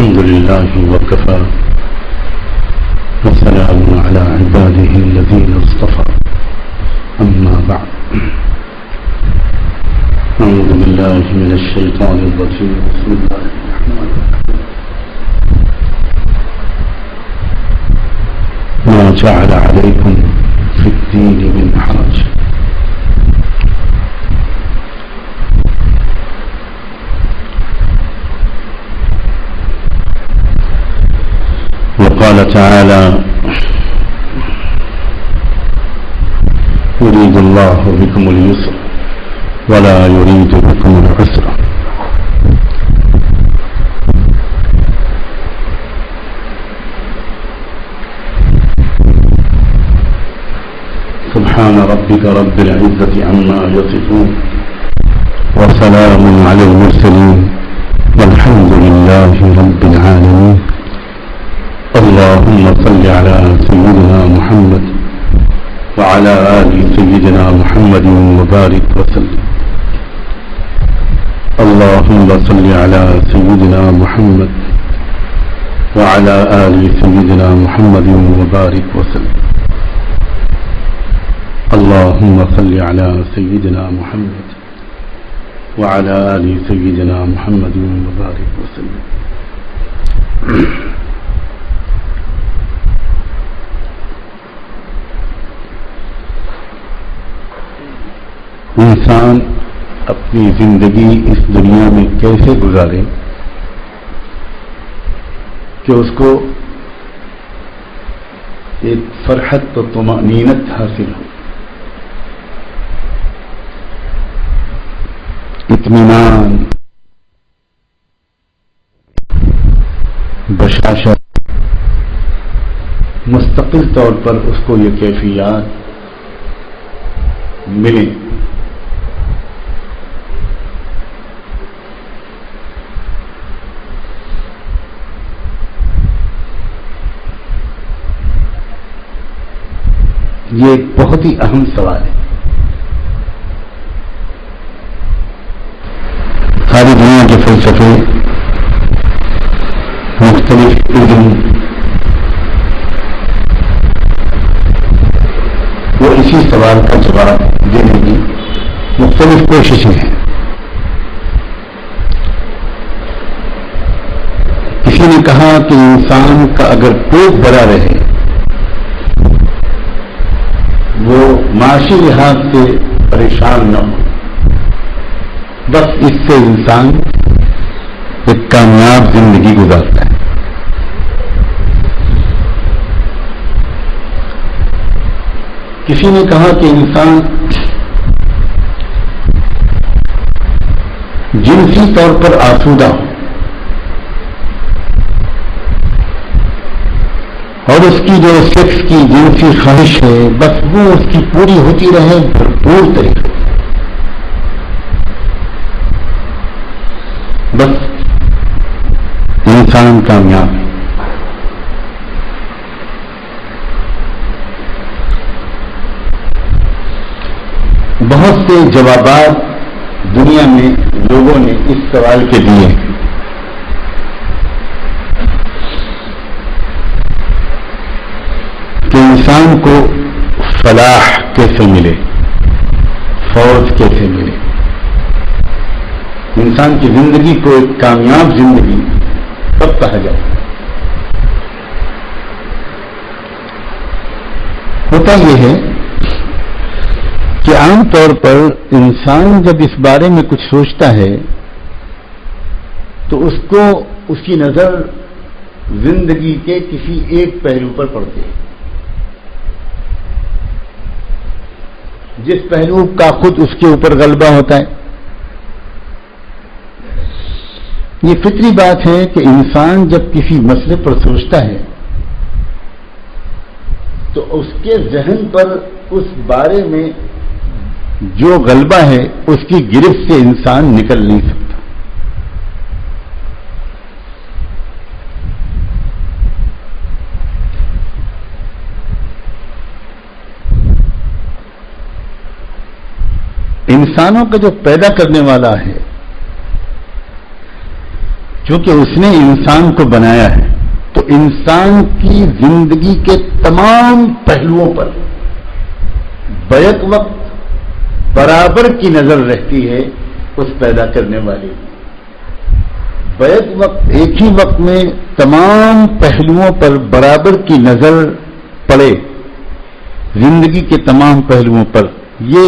الحمد لله وكفى وسلام على عباده الذين اصطفى أما بعد أعوذ بالله من الشيطان الرجيم بسم الله الرحمن الرحيم ما جعل عليكم في الدين من حرج وقال تعالى يريد الله بكم اليسر ولا يريد بكم العسر سبحان ربك رب العزة عما يصفون وسلام على المرسلين والحمد لله رب العالمين اللهم صل على سيدنا محمد وعلى آل سيدنا محمد وبارك وسلم اللهم صل على سيدنا محمد وعلى آل سيدنا محمد وبارك وسلم اللهم صل على سيدنا محمد وعلى آل سيدنا محمد وبارك وسلم انسان اپنی زندگی اس دنیا میں کیسے گزارے کہ اس کو ایک فرحت و طمأنینت حاصل ہو، اطمینان، بشاشت، مستقل طور پر اس کو یہ کیفیات ملیں۔ یہ ایک بہت ہی اہم سوال ہے۔ ساری دنیا کے فلسفے، مختلف علم، وہ اسی سوال کا جواب دینے کی مختلف کوششیں ہیں۔ کسی نے کہا کہ انسان کا اگر پیٹ بھرا رہے، وہ معاشی لحاظ سے پریشان نہ ہو، بس اس سے انسان ایک کامیاب زندگی گزارتا ہے۔ کسی نے کہا کہ انسان جنسی طور پر آسودہ ہو اور اس کی جو سیکس کی جنسی خواہش ہے بس وہ اس کی پوری ہوتی رہے بھرپور طریقے، بس انسان کامیاب ہے۔ بہت سے جوابات دنیا میں لوگوں نے اس سوال کے دیے ہیں کہ انسان کو فلاح کیسے ملے، فوز کیسے ملے، انسان کی زندگی کو ایک کامیاب زندگی کب کہا جائے۔ ہوتا یہ ہے کہ عام طور پر انسان جب اس بارے میں کچھ سوچتا ہے تو اس کو اس کی نظر زندگی کے کسی ایک پہلو پر پڑتی ہے، جس پہلو کا خود اس کے اوپر غلبہ ہوتا ہے۔ یہ فطری بات ہے کہ انسان جب کسی مسئلے پر سوچتا ہے تو اس کے ذہن پر اس بارے میں جو غلبہ ہے اس کی گرفت سے انسان نکل نہیں سکتا۔ انسانوں کا جو پیدا کرنے والا ہے چونکہ اس نے انسان کو بنایا ہے تو انسان کی زندگی کے تمام پہلوؤں پر بیک وقت برابر کی نظر رہتی ہے اس پیدا کرنے والی. بیک وقت ایک ہی وقت میں تمام پہلوؤں پر برابر کی نظر پڑے زندگی کے تمام پہلوؤں پر، یہ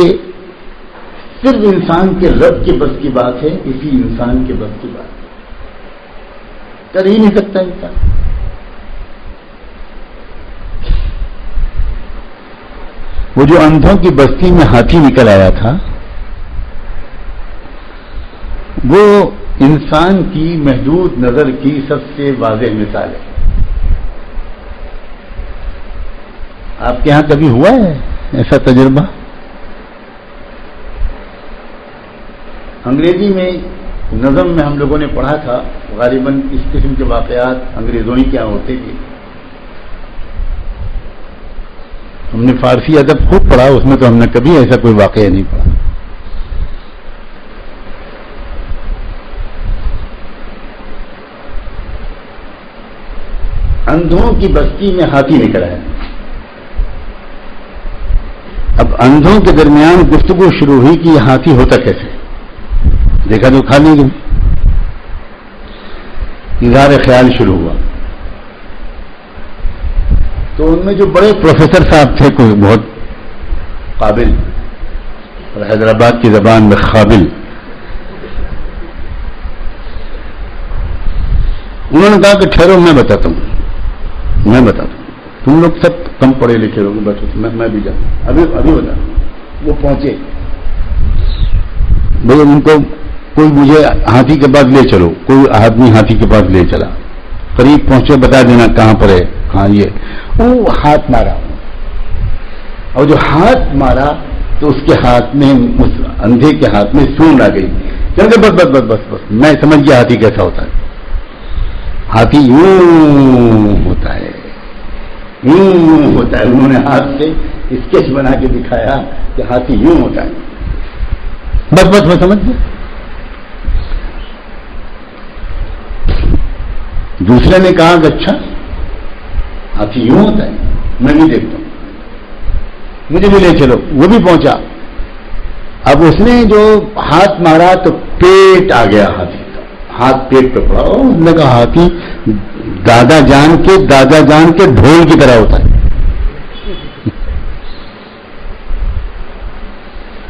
صرف انسان کے رب کے بس کی بات ہے، اسی انسان کے بس کی بات ہے، کر ہی نہیں سکتا انسان. وہ جو اندھوں کی بستی میں ہاتھی نکل آیا تھا وہ انسان کی محدود نظر کی سب سے واضح مثال ہے. آپ کے ہاں کبھی ہوا ہے ایسا تجربہ؟ انگریزی میں نظم میں ہم لوگوں نے پڑھا تھا، غالباً اس قسم کے واقعات انگریزوں ہی کیا ہوتے تھے. ہم نے فارسی ادب خوب پڑھا، اس میں تو ہم نے کبھی ایسا کوئی واقعہ نہیں پڑھا. اندھوں کی بستی میں ہاتھی نکل آیا. اب اندھوں کے درمیان گفتگو شروع ہوئی کہ یہ ہاتھی ہوتا کیسے. دیکھا تو کھا نہیں گئی، اظہار خیال شروع ہوا. تو ان میں جو بڑے پروفیسر صاحب تھے، کوئی بہت قابل اور حیدرآباد کی زبان میں قابل، انہوں نے کہا کہ ٹھہرو میں بتاتا ہوں، تم لوگ سب کم پڑھے لکھے لوگ، بیٹھو میں بھی جاؤں ابھی بتا. وہ پہنچے، بھائی ان کو کوئی مجھے ہاتھی کے پاس لے چلو، کوئی آدمی ہاتھی کے پاس لے چلا، قریب پہنچے بتا دینا کہاں پر ہے. ہاں یہ وہ ہاتھ مارا، اور جو ہاتھ مارا تو اس کے ہاتھ میں، اس اندھے کے ہاتھ میں سون آ گئی. کہتے بس بس بس بس بس میں سمجھ گیا ہاتھی کیسا ہوتا ہے. ہاتھی یوں ہوتا ہے، یوں ہوتا ہے. انہوں نے ہاتھ سے اسکیچ بنا کے دکھایا کہ ہاتھی یوں ہوتا ہے. بس بس میں سمجھ گیا. دوسرے نے کہا کہ اچھا ہاتھی یوں ہوتا ہے، میں بھی دیکھتا ہوں، مجھے بھی لے چلو. وہ بھی پہنچا. اب اس نے جو ہاتھ مارا تو پیٹ آ گیا ہاتھی کا، ہاتھ پیٹ پہ پڑا. اس نے کہا ہاتھی دادا جان کے ڈھول کی طرح ہوتا ہے.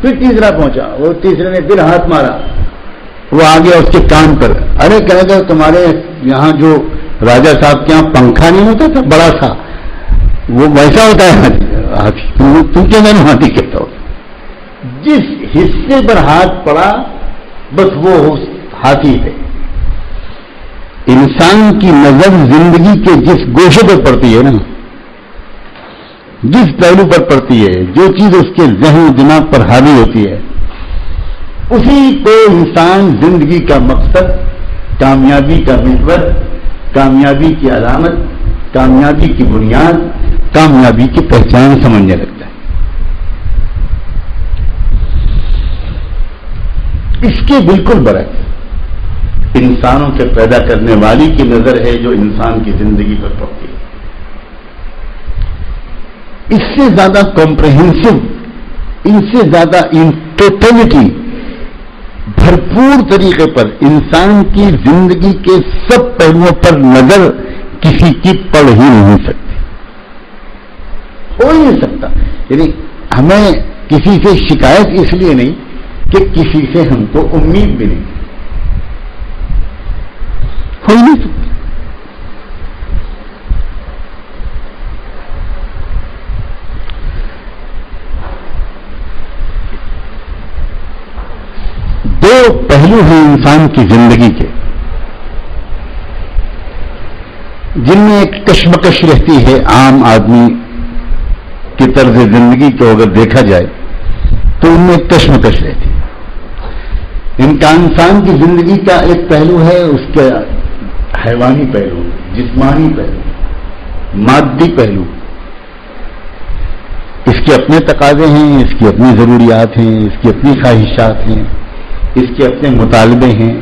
پھر تیسرا پہنچا، وہ تیسرے نے پھر ہاتھ مارا. وہ آ گیا اس کے کان پر. ارے کہہ دو تمہارے یہاں جو راجا صاحب کے یہاں پنکھا نہیں ہوتا تھا بڑا سا، وہ ویسا ہوتا ہے ہاتھی. تم کیا میں نے ہاتھی کہتا ہو. جس حصے پر ہاتھ پڑا بس وہ ہاتھی ہے. انسان کی نظر زندگی کے جس گوشے پر پڑتی ہے نا، جس پہلو پر پڑتی ہے، جو چیز اس کے ذہن دماغ پر حاوی ہوتی ہے، اسی کو انسان زندگی کا مقصد، کامیابی کا محور، کامیابی کی علامت، کامیابی کی بنیاد، کامیابی کی پہچان سمجھنے لگتا ہے. اس کے بالکل برعکس انسانوں سے پیدا کرنے والی کی نظر ہے جو انسان کی زندگی پر پڑتی ہے. اس سے زیادہ کمپریہنسو، ان سے زیادہ ان ٹوٹلٹی، بھرپور طریقے پر انسان کی زندگی کے سب پہلوؤں پر نظر کسی کی پڑ ہی نہیں سکتی، ہو ہی نہیں سکتا. یعنی ہمیں کسی سے شکایت اس لیے نہیں کہ کسی سے ہم کو امید بھی نہیں، ہو ہی نہیں سکتی. دو پہلو ہیں انسان کی زندگی کے جن میں ایک کشمکش رہتی ہے. عام آدمی کی طرز زندگی کو اگر دیکھا جائے تو ان میں کشمکش رہتی ہے. انسان کی زندگی کا ایک پہلو ہے اس کے حیوانی پہلو، جسمانی پہلو، مادی پہلو. اس کے اپنے تقاضے ہیں، اس کی اپنی ضروریات ہیں، اس کی اپنی خواہشات ہیں، اس کے اپنے مطالبے ہیں.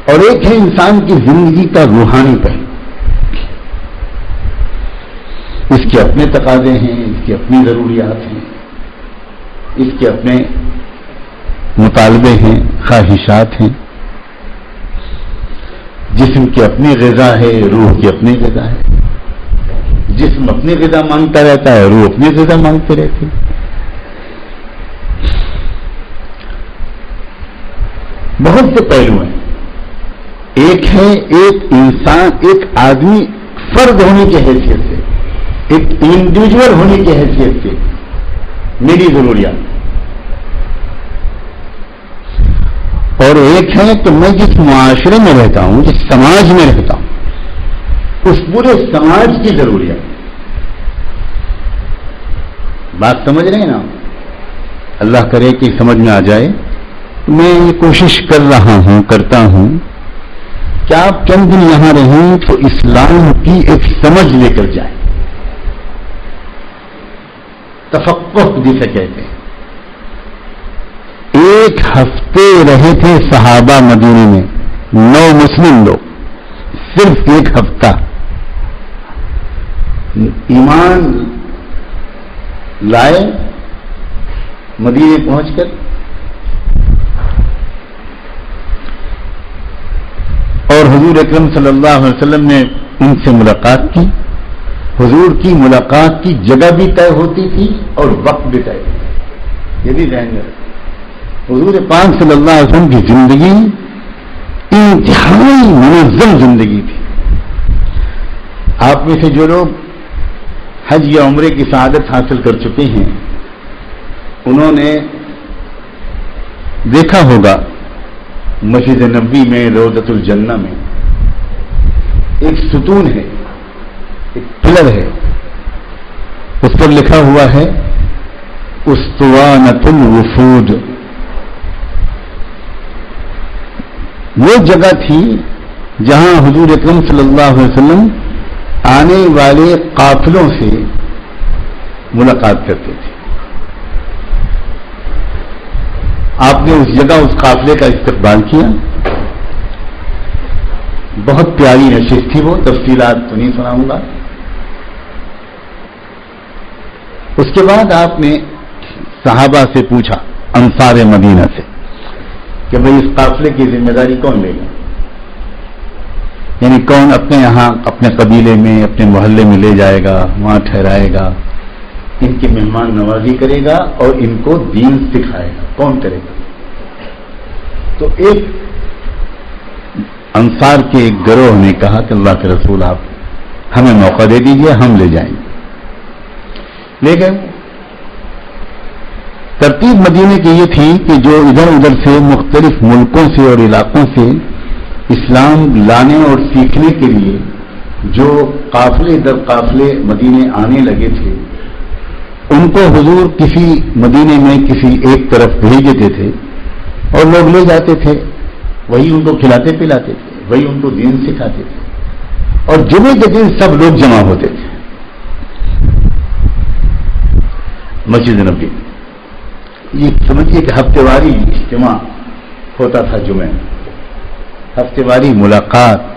اور ایک ہے انسان کی زندگی کا روحانی پہلو. اس کے اپنے تقاضے ہیں، اس کی اپنی ضروریات ہیں، اس کے اپنے مطالبے ہیں، خواہشات ہیں. جسم کی اپنی غذا ہے، روح کی اپنی غذا ہے. جسم اپنی غذا مانگتا رہتا ہے، روح اپنی غذا مانگتے رہتی. بہت سے پہلو ہیں. ایک ہے ایک انسان، ایک آدمی فرد ہونے کی حیثیت سے، ایک انڈیویجول ہونے کی حیثیت سے میری ضروریات، اور ایک ہے کہ میں جس معاشرے میں رہتا ہوں، جس سماج میں رہتا ہوں، اس پورے سماج کی ضروریات. بات سمجھ رہے ہیں نا؟ اللہ کرے کہ سمجھ میں آ جائے. میں یہ کوشش کر رہا ہوں، کرتا ہوں کہ آپ چند دن یہاں رہیں تو اسلام کی ایک سمجھ لے کر جائیں. تفقہ جسے کہتے ہیں. ایک ہفتے رہے تھے صحابہ مدینے میں، 9 مسلم لوگ، صرف ایک ہفتہ. ایمان لائے مدینے پہنچ کر، اور حضور اکرم صلی اللہ علیہ وسلم نے ان سے ملاقات کی. حضور کی ملاقات کی جگہ بھی طے ہوتی تھی اور وقت بھی طے ہوتا تھا. یہ بھی ذہن میں رکھیں. حضور پاک صلی اللہ علیہ وسلم کی زندگی انتہائی منظم زندگی تھی. آپ میں سے جو لوگ حج یا عمرے کی سعادت حاصل کر چکے ہیں، انہوں نے دیکھا ہوگا مسجد نبوی میں روضۃ الجنہ میں ایک ستون ہے، ایک پلر ہے، اس پر لکھا ہوا ہے اسطوانۃ الوفود. وہ جگہ تھی جہاں حضور اکرم صلی اللہ علیہ وسلم آنے والے قافلوں سے ملاقات کرتے تھے. آپ نے اس جگہ اس قافلے کا استقبال کیا. بہت پیاری نشست تھی وہ، تفصیلات تو نہیں سناؤں گا. اس کے بعد آپ نے صحابہ سے پوچھا، انصار مدینہ سے، کہ بھئی اس قافلے کی ذمہ داری کون لے گا؟ یعنی کون اپنے یہاں، اپنے قبیلے میں، اپنے محلے میں لے جائے گا، وہاں ٹھہرائے گا، ان کی مہمان نوازی کرے گا اور ان کو دین سکھائے گا؟ کون کرے گا؟ تو ایک انصار کے ایک گروہ نے کہا کہ اللہ کے رسول آپ ہمیں موقع دے دیجئے، ہم لے جائیں گے. لے گئے. ترتیب مدینے کی یہ تھی کہ جو ادھر ادھر سے مختلف ملکوں سے اور علاقوں سے اسلام لانے اور سیکھنے کے لیے جو قافلے در قافلے مدینے آنے لگے تھے، ان کو حضور کسی مدینے میں کسی ایک طرف بھیج دیتے تھے اور لوگ لے جاتے تھے. وہی ان کو کھلاتے پلاتے تھے، وہی ان کو دین سکھاتے تھے. اور جمعے کے دن سب لوگ جمع ہوتے تھے مسجد نبوی. یہ سمجھیے کہ ہفتے واری اجتماع ہوتا تھا جمعے میں، ہفتے واری ملاقات.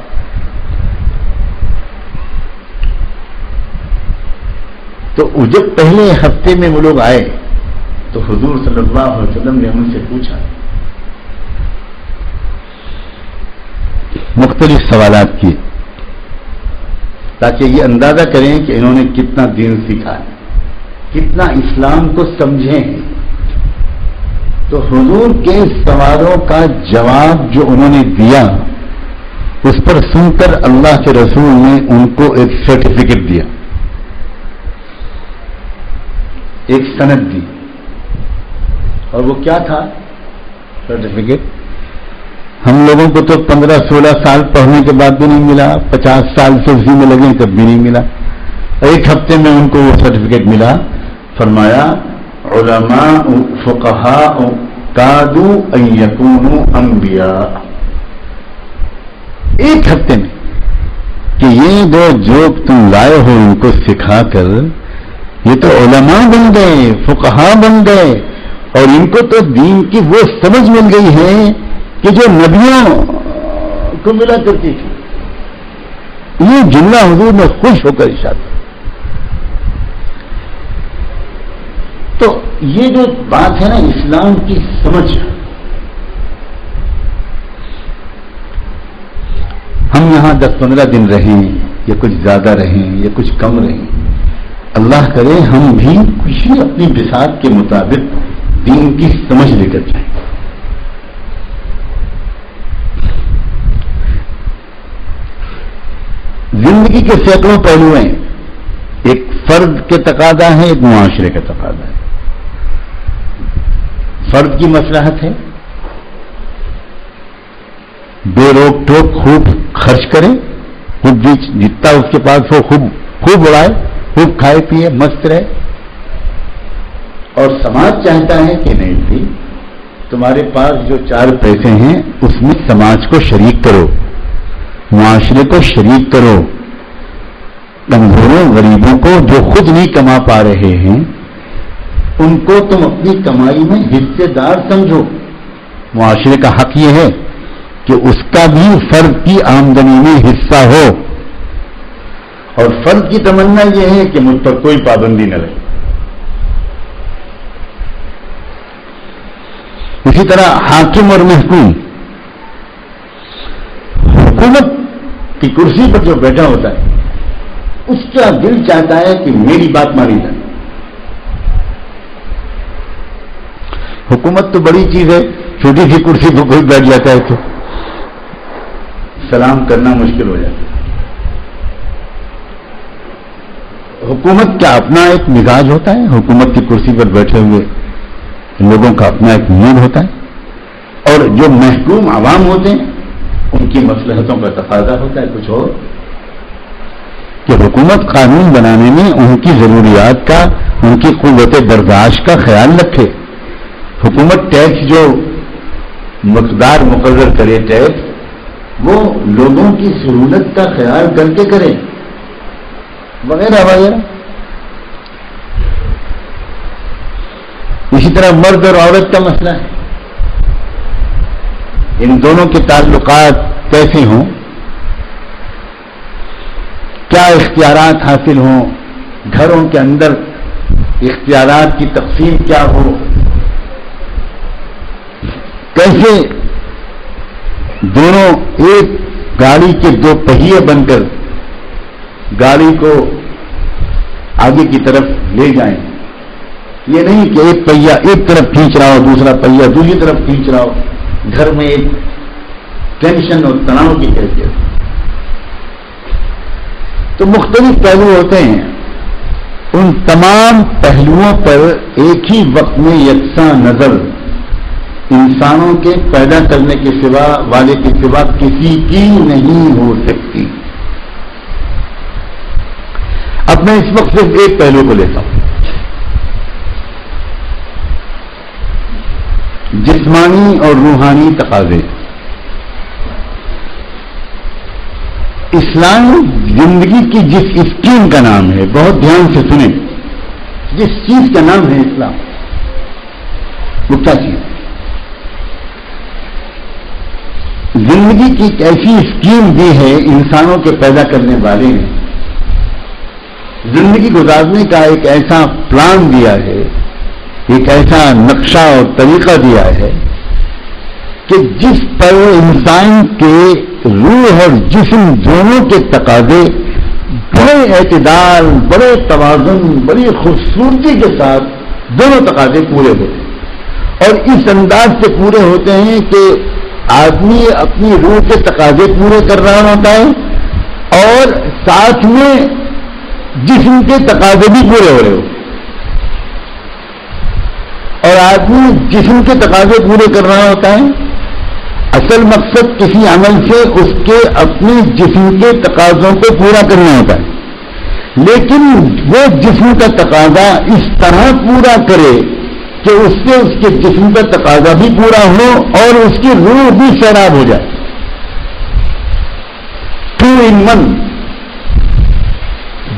تو جب پہلے ہفتے میں وہ لوگ آئے تو حضور صلی اللہ علیہ وسلم نے ان سے پوچھا، مختلف سوالات کیے تاکہ یہ اندازہ کریں کہ انہوں نے کتنا دین سیکھا ہے، کتنا اسلام کو سمجھے ہیں. تو حضور کے سوالوں کا جواب جو انہوں نے دیا، اس پر سن کر اللہ کے رسول نے ان کو ایک سرٹیفکیٹ دیا، ایک سند دی. اور وہ کیا تھا سرٹیفکیٹ؟ ہم لوگوں کو تو 15-16 سال پڑھنے کے بعد بھی نہیں ملا، 50 سال سے اسی میں لگے تب بھی نہیں ملا. ایک ہفتے میں ان کو وہ سرٹیفکیٹ ملا. فرمایا علماء فقہاء کادوا ان یکونوا انبیاء. ایک ہفتے میں کہ یہ جو تم لائے ہو ان کو سکھا کر یہ تو علماء بن گئے، فقہاء بن گئے، اور ان کو تو دین کی وہ سمجھ مل گئی ہے کہ جو نبیوں کو ملا کرتی تھی. یہ جملہ حضور نے خوش ہو کر ارشاد. تو یہ جو بات ہے نا اسلام کی سمجھ، ہم یہاں 10-15 دن رہیں یا کچھ زیادہ رہیں یا کچھ کم رہیں، اللہ کرے ہم بھی کچھ اپنی بساط کے مطابق دین کی سمجھ لے کر جائیں. زندگی کے سینکڑوں پہلو ہیں. ایک فرد کے تقاضا ہے، ایک معاشرے کا تقاضا ہے. فرد کی مصلحت ہے بے روک ٹوک خوب خرچ کرے، خوب جتنا اس کے پاس ہو خوب اڑائے، خوب کھائے پیے، مست رہے. اور سماج چاہتا ہے کہ نہیں بھی تمہارے پاس جو 4 پیسے ہیں اس میں سماج کو شریک کرو، معاشرے کو شریک کرو، کمزوروں غریبوں کو جو خود نہیں کما پا رہے ہیں ان کو تم اپنی کمائی میں حصے دار سمجھو. معاشرے کا حق یہ ہے کہ اس کا بھی فرد کی آمدنی میں حصہ ہو، اور فرد کی تمنا یہ ہے کہ مجھ پر کوئی پابندی نہ رہے. اسی طرح حاکم اور محکوم، حکومت کی کرسی پر جو بیٹھا ہوتا ہے اس کا دل چاہتا ہے کہ میری بات مانی جائے. حکومت تو بڑی چیز ہے، چھوٹی سی کرسی پر کوئی بیٹھ جاتا ہے تو سلام کرنا مشکل ہو جاتا ہے. حکومت کا اپنا ایک مزاج ہوتا ہے، حکومت کی کرسی پر بیٹھے ہوئے لوگوں کا اپنا ایک موڈ ہوتا ہے، اور جو محکوم عوام ہوتے ہیں ان کی مصلحتوں کا تقاضا ہوتا ہے کچھ اور، کہ حکومت قانون بنانے میں ان کی ضروریات کا، ان کی قوت برداشت کا خیال رکھے. حکومت ٹیکس جو مقدار مقرر کرے ٹیکس وہ لوگوں کی سہولت کا خیال کر کے کرے، وغیرہ وغیرہ. اسی طرح مرد اور عورت کا مسئلہ ہے، ان دونوں کے تعلقات کیسے ہوں، کیا اختیارات حاصل ہوں، گھروں کے اندر اختیارات کی تقسیم کیا ہو، کیسے دونوں ایک گاڑی کے 2 پہیے بن کر گاڑی کو آگے کی طرف لے جائیں. یہ نہیں کہ ایک پہیا ایک طرف کھینچ رہا ہو، دوسرا پہیا دوسری طرف کھینچ رہا ہو، گھر میں ایک ٹینشن اور تناؤ کی کیفیت. تو مختلف پہلو ہوتے ہیں، ان تمام پہلوؤں پر ایک ہی وقت میں یکساں نظر انسانوں کے پیدا کرنے کے سوا والے کے سوا کسی کی نہیں ہو سکتی. اب میں اس وقت صرف ایک پہلو کو لیتا ہوں، جسمانی اور روحانی تقاضے. اسلام زندگی کی جس اسکیم کا نام ہے، بہت دھیان سے سنیں، جس چیز کا نام ہے اسلام، وہ کیا چیز؟ زندگی کی ایک ایسی اسکیم دی ہے انسانوں کے پیدا کرنے والے نے، زندگی گزارنے کا ایک ایسا پلان دیا ہے، ایک ایسا نقشہ اور طریقہ دیا ہے کہ جس پر انسان کے روح اور جسم دونوں کے تقاضے بڑے اعتدال، بڑے توازن، بڑی خوبصورتی کے ساتھ دونوں تقاضے پورے ہوتے ہیں. اور اس انداز سے پورے ہوتے ہیں کہ آدمی اپنی روح کے تقاضے پورے کر رہا ہوتا ہے اور ساتھ میں جسم کے تقاضے بھی پورے ہو رہے ہو، اور آدمی جسم کے تقاضے پورے کر رہا ہوتا ہے. اصل مقصد کسی عمل سے اس کے اپنے جسم کے تقاضوں کو پورا کرنا ہوتا ہے، لیکن وہ جسم کا تقاضا اس طرح پورا کرے کہ اس سے اس کے جسم کا تقاضا بھی پورا ہو اور اس کی روح بھی سیراب ہو جائے. 2 in 1،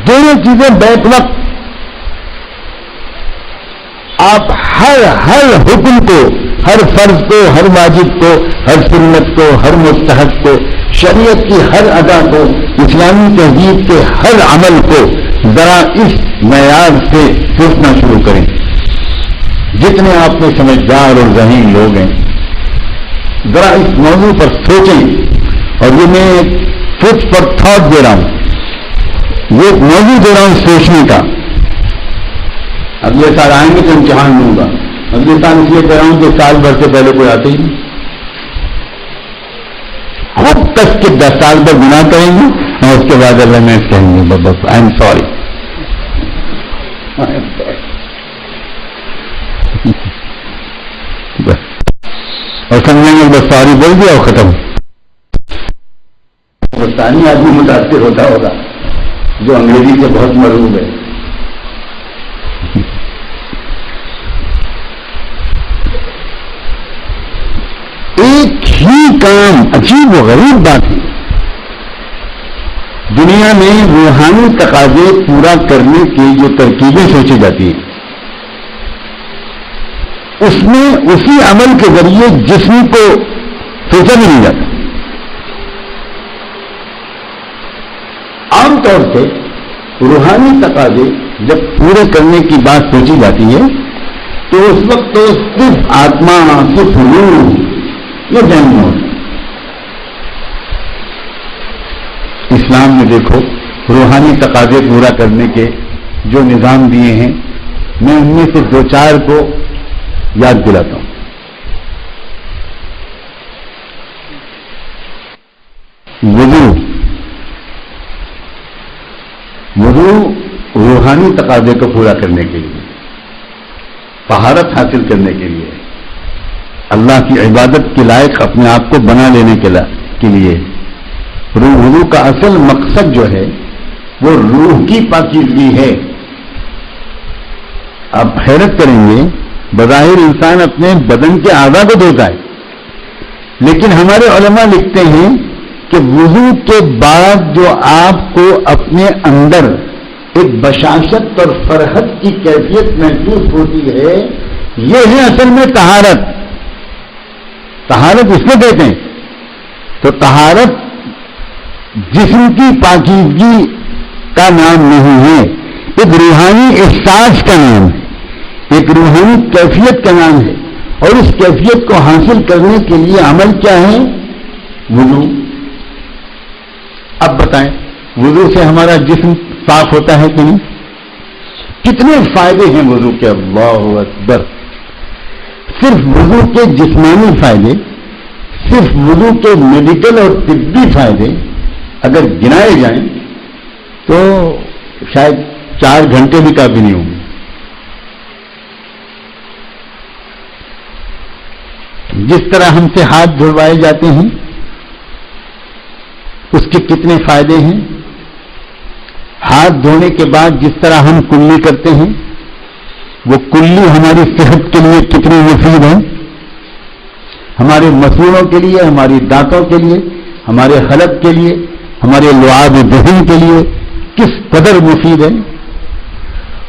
دونوں چیزیں بیک وقت. آپ ہر حکم کو ہر فرض کو، ہر واجب کو، ہر سنت کو، ہر مستحب کو، شریعت کی ہر ادا کو، اسلامی تہذیب کے ہر عمل کو ذرا اس معیار سے سوچنا شروع کریں. جتنے آپ میں سمجھدار اور ذہین لوگ ہیں ذرا اس موضوع پر سوچیں. اور یہ میں فوڈ فار تھاٹ دے رہا ہوں، یہ ایک موضوع دے رہا ہوں سوچنے کا. اگلے سال آئیں گے تو امتحان لوں گا. اگلے سال اس لیے کہہ رہا ہوں کہ سال بھر سے پہلے کوئی آتے ہی نہیں. خود کس کے 10 سال پر گناہ کریں گے اور اس کے بعد اللہ میں کہیں گے بس آئی ایم سوری. اور سمجھیں گے بس سوری بول دیا اور ختم. ہندوستانی آدمی متاثر ہوتا ہوگا جو انگریزی سے بہت مرعوب ہے. ایک ہی کام، عجیب و غریب بات ہے، دنیا میں روحانی تقاضے پورا کرنے کی جو ترکیبیں سوچی جاتی ہیں اس میں اسی عمل کے ذریعے جسم کو سوچا بھی نہیں جاتا. عام طور سے روحانی تقاضے جب پورے کرنے کی بات سوچی جاتی ہے تو اس وقت تو صرف آتما، صرف روح یہ ذہن میں ہوتا. اسلام میں دیکھو روحانی تقاضے پورا کرنے کے جو نظام دیے ہیں، میں ان میں سے 2-4 کو یاد دلاتا ہوں. وضو روحانی تقاضے کو پورا کرنے کے لیے، طہارت حاصل کرنے کے لیے، اللہ کی عبادت کے لائق اپنے آپ کو بنا لینے کے لیے. وضو کا اصل مقصد جو ہے وہ روح کی پاکیزگی ہے. آپ حیرت کریں گے، بظاہر انسان اپنے بدن کے اعضاء کو دھوتا ہے، لیکن ہمارے علماء لکھتے ہیں کہ وضو کے بعد جو آپ کو اپنے اندر ایک بشاشت اور فرحت کی کیفیت محسوس ہوتی ہے، یہ ہے اصل میں طہارت. طہارت اس کو کہتے ہیں. تو طہارت جسم کی پاکیزگی کا نام نہیں ہے، ایک روحانی احساس کا نام ہے، ایک روحانی کیفیت کا نام ہے. اور اس کیفیت کو حاصل کرنے کے لیے عمل کیا ہے؟ وضو. اب بتائیں، وضو سے ہمارا جسم صاف ہوتا ہے کہ نہیں؟ کتنے فائدے ہیں وضو کے؟ اللہ اکبر. صرف وضو کے جسمانی فائدے، صرف وضو کے میڈیکل اور طبی فائدے اگر گنائے جائیں تو شاید 4 گھنٹے بھی کافی نہیں ہوں گے. جس طرح ہم سے ہاتھ دھلوائے جاتے ہیں اس کے کتنے فائدے ہیں. ہاتھ دھونے کے بعد جس طرح ہم کلی کرتے ہیں وہ کلی ہماری صحت کے لیے کتنی مفید ہے، ہمارے مسوڑوں کے لیے، ہماری دانتوں کے لیے، ہمارے حلق کے لیے، ہمارے لعاب دہن کے لیے کس قدر مفید ہے.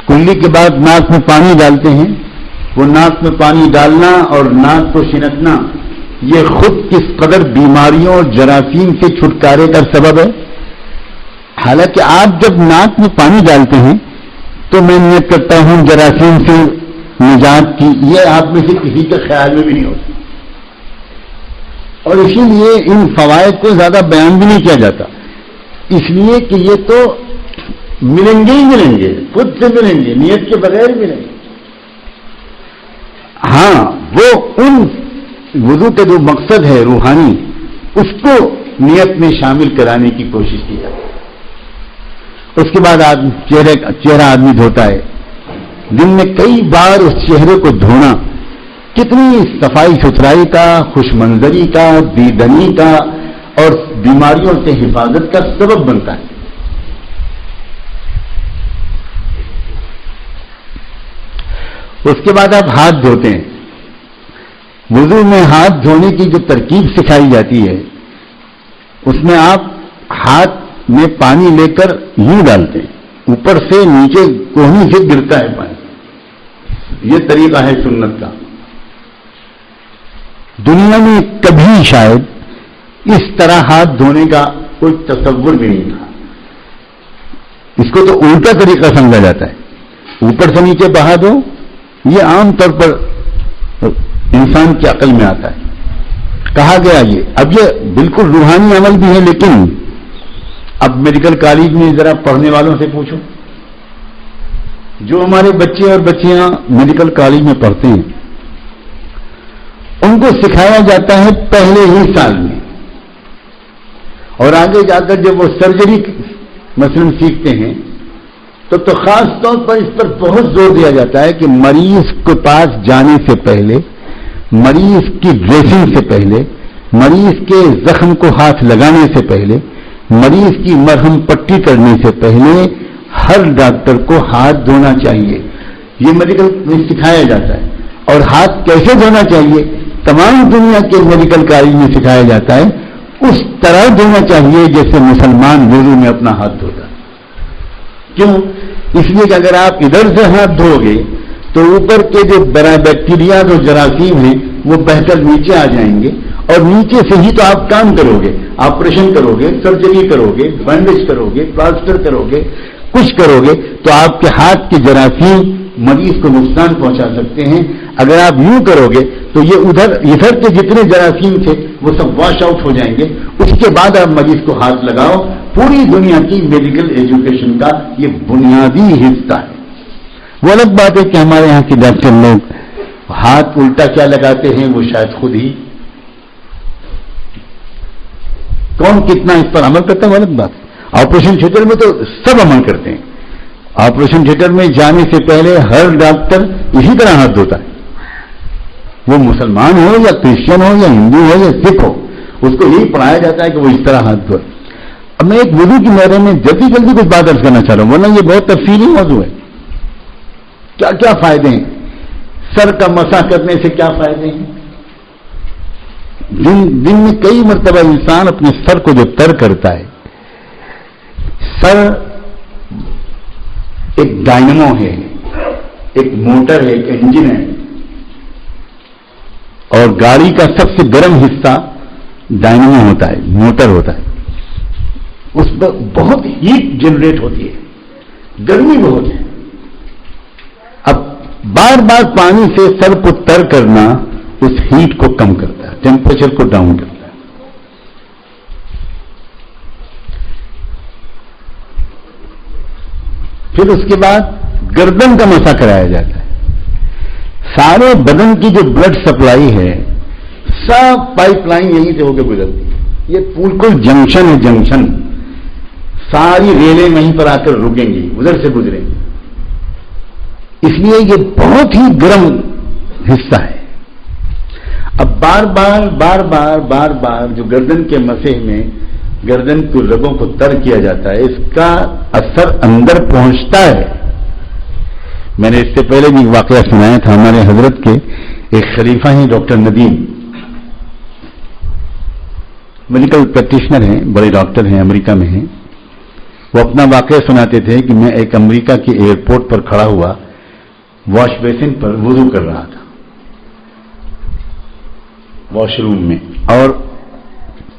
کلی کے بعد ناک میں پانی ڈالتے ہیں، وہ ناک میں پانی ڈالنا اور ناک کو چھنکنا یہ خود کس قدر بیماریوں اور جراثیم سے چھٹکارے کا سبب ہے. حالانکہ آپ جب ناک میں پانی ڈالتے ہیں تو میں نیت کرتا ہوں جراثیم سے نجات کی، یہ آپ میں سے کسی کے خیال میں بھی نہیں ہوتا. اور اسی لیے ان فوائد کو زیادہ بیان بھی نہیں کیا جاتا، اس لیے کہ یہ تو ملیں گے ہی ملیں گے، خود سے ملیں گے، نیت کے بغیر ملیں گے. ہاں، وہ ان وضو کے جو مقصد ہے روحانی اس کو نیت میں شامل کرانے کی کوشش کی جاتی ہے. اس کے بعد چہرہ آدمی دھوتا ہے. دن میں کئی بار اس چہرے کو دھونا کتنی صفائی ستھرائی کا، خوش منظری کا، دیدنی کا اور بیماریوں سے حفاظت کا سبب بنتا ہے. اس کے بعد آپ ہاتھ دھوتے ہیں. وضو میں ہاتھ دھونے کی جو ترکیب سکھائی جاتی ہے اس میں آپ ہاتھ میں پانی لے کر یوں ڈالتے ہیں، اوپر سے نیچے کوہنی سے گرتا ہے پانی. یہ طریقہ ہے سنت کا. دنیا میں کبھی شاید اس طرح ہاتھ دھونے کا کوئی تصور بھی نہیں تھا. اس کو تو الٹا طریقہ سمجھا جاتا ہے، اوپر سے نیچے بہا دو. یہ عام طور پر انسان کی عقل میں آتا ہے. کہا گیا اب یہ بالکل روحانی عمل بھی ہے، لیکن اب میڈیکل کالج میں ذرا پڑھنے والوں سے پوچھو، جو ہمارے بچے اور بچیاں میڈیکل کالج میں پڑھتے ہیں ان کو سکھایا جاتا ہے پہلے ہی سال میں، اور آگے جا کر جب وہ سرجری مثلا سیکھتے ہیں تو خاص طور پر اس پر بہت زور دیا جاتا ہے کہ مریض کے پاس جانے سے پہلے، مریض کی ڈریسنگ سے پہلے، مریض کے زخم کو ہاتھ لگانے سے پہلے، مریض کی مرہم پٹی کرنے سے پہلے ہر ڈاکٹر کو ہاتھ دھونا چاہیے. یہ میڈیکل میں سکھایا جاتا ہے. اور ہاتھ کیسے دھونا چاہیے تمام دنیا کے میڈیکل کالج میں سکھایا جاتا ہے. اس طرح دھونا چاہیے جیسے مسلمان وضو میں اپنا ہاتھ دھوتا. کیوں؟ اس لیے کہ اگر آپ ادھر سے ہاتھ دھو گے تو اوپر کے جو بیکٹیریا جو جراثیم ہیں وہ بہہ کر نیچے آ جائیں گے، اور نیچے سے ہی تو آپ کام کرو گے، آپریشن کرو گے، سرجری کرو گے، بینڈیج کرو گے، پلاسٹر کرو گے، کچھ کرو گے تو آپ کے ہاتھ کے جراثیم مریض کو نقصان پہنچا سکتے ہیں. اگر آپ یوں کرو گے تو یہ ادھر کے جتنے جراثیم تھے وہ سب واش آؤٹ ہو جائیں گے. اس کے بعد آپ مریض کو ہاتھ لگاؤ. پوری دنیا کی میڈیکل ایجوکیشن کا یہ بنیادی حصہ ہے. وہ الگ بات ہے کہ ہمارے یہاں کے ڈاکٹر لوگ ہاتھ الٹا کیا لگاتے ہیں وہ شاید خود ہی، کون کتنا اس پر عمل کرتا ہے وہ الگ بات. آپریشن تھیٹر میں تو سب عمل کرتے ہیں. آپریشن تھیٹر میں جانے سے پہلے ہر ڈاکٹر اسی طرح ہاتھ دھوتا ہے، وہ مسلمان ہو یا کرسچن ہو یا ہندو ہو یا سکھ ہو، اس کو یہی پڑھایا جاتا ہے کہ وہ اس طرح ہاتھ دھوئے. اب میں ایک وضو کی بارے میں جلدی کچھ بات عرض کرنا چاہ رہا ہوں، ورنہ یہ بہت تفصیلی موضوع ہے. کیا کیا فائدے ہیں سر کا مسح کرنے سے؟ کیا فائدے ہیں؟ دن میں کئی مرتبہ انسان اپنے سر کو جو تر کرتا ہے، سر ایک ڈائنمو ہے، ایک موٹر ہے، ایک انجن ہے، اور گاڑی کا سب سے گرم حصہ ڈائنمو ہوتا ہے، موٹر ہوتا ہے. اس پر بہت ہیٹ جنریٹ ہوتی ہے، گرمی بہت ہے. اب بار بار پانی سے سر کو تر کرنا اس ہیٹ کو کم کرتا ہے، ٹیمپریچر کو ڈاؤن کرتا ہے. پھر اس کے بعد گردن کا مسح کرایا جاتا ہے. سارے بدن کی جو بلڈ سپلائی ہے سب پائپ لائن یہیں سے ہو کے گزرتی ہے. یہ بالکل جنکشن ہے، جنکشن. ساری ریلیں وہیں پر آ کر رکیں گی، ادھر سے گزریں گی. اس لیے یہ بہت ہی گرم حصہ ہے. اب بار بار بار بار بار بار جو گردن کے مسح میں گردن کو رگوں کو تر کیا جاتا ہے، اس کا اثر اندر پہنچتا ہے. میں نے اس سے پہلے بھی واقعہ سنایا تھا. ہمارے حضرت کے ایک خلیفہ ہیں ڈاکٹر ندیم، میڈیکل پریکٹیشنر ہیں، بڑے ڈاکٹر ہیں، امریکہ میں ہیں. وہ اپنا واقعہ سناتے تھے کہ میں ایک امریکہ کے ایئرپورٹ پر کھڑا ہوا، واش بیسن پر وضو کر رہا تھا واش روم میں، اور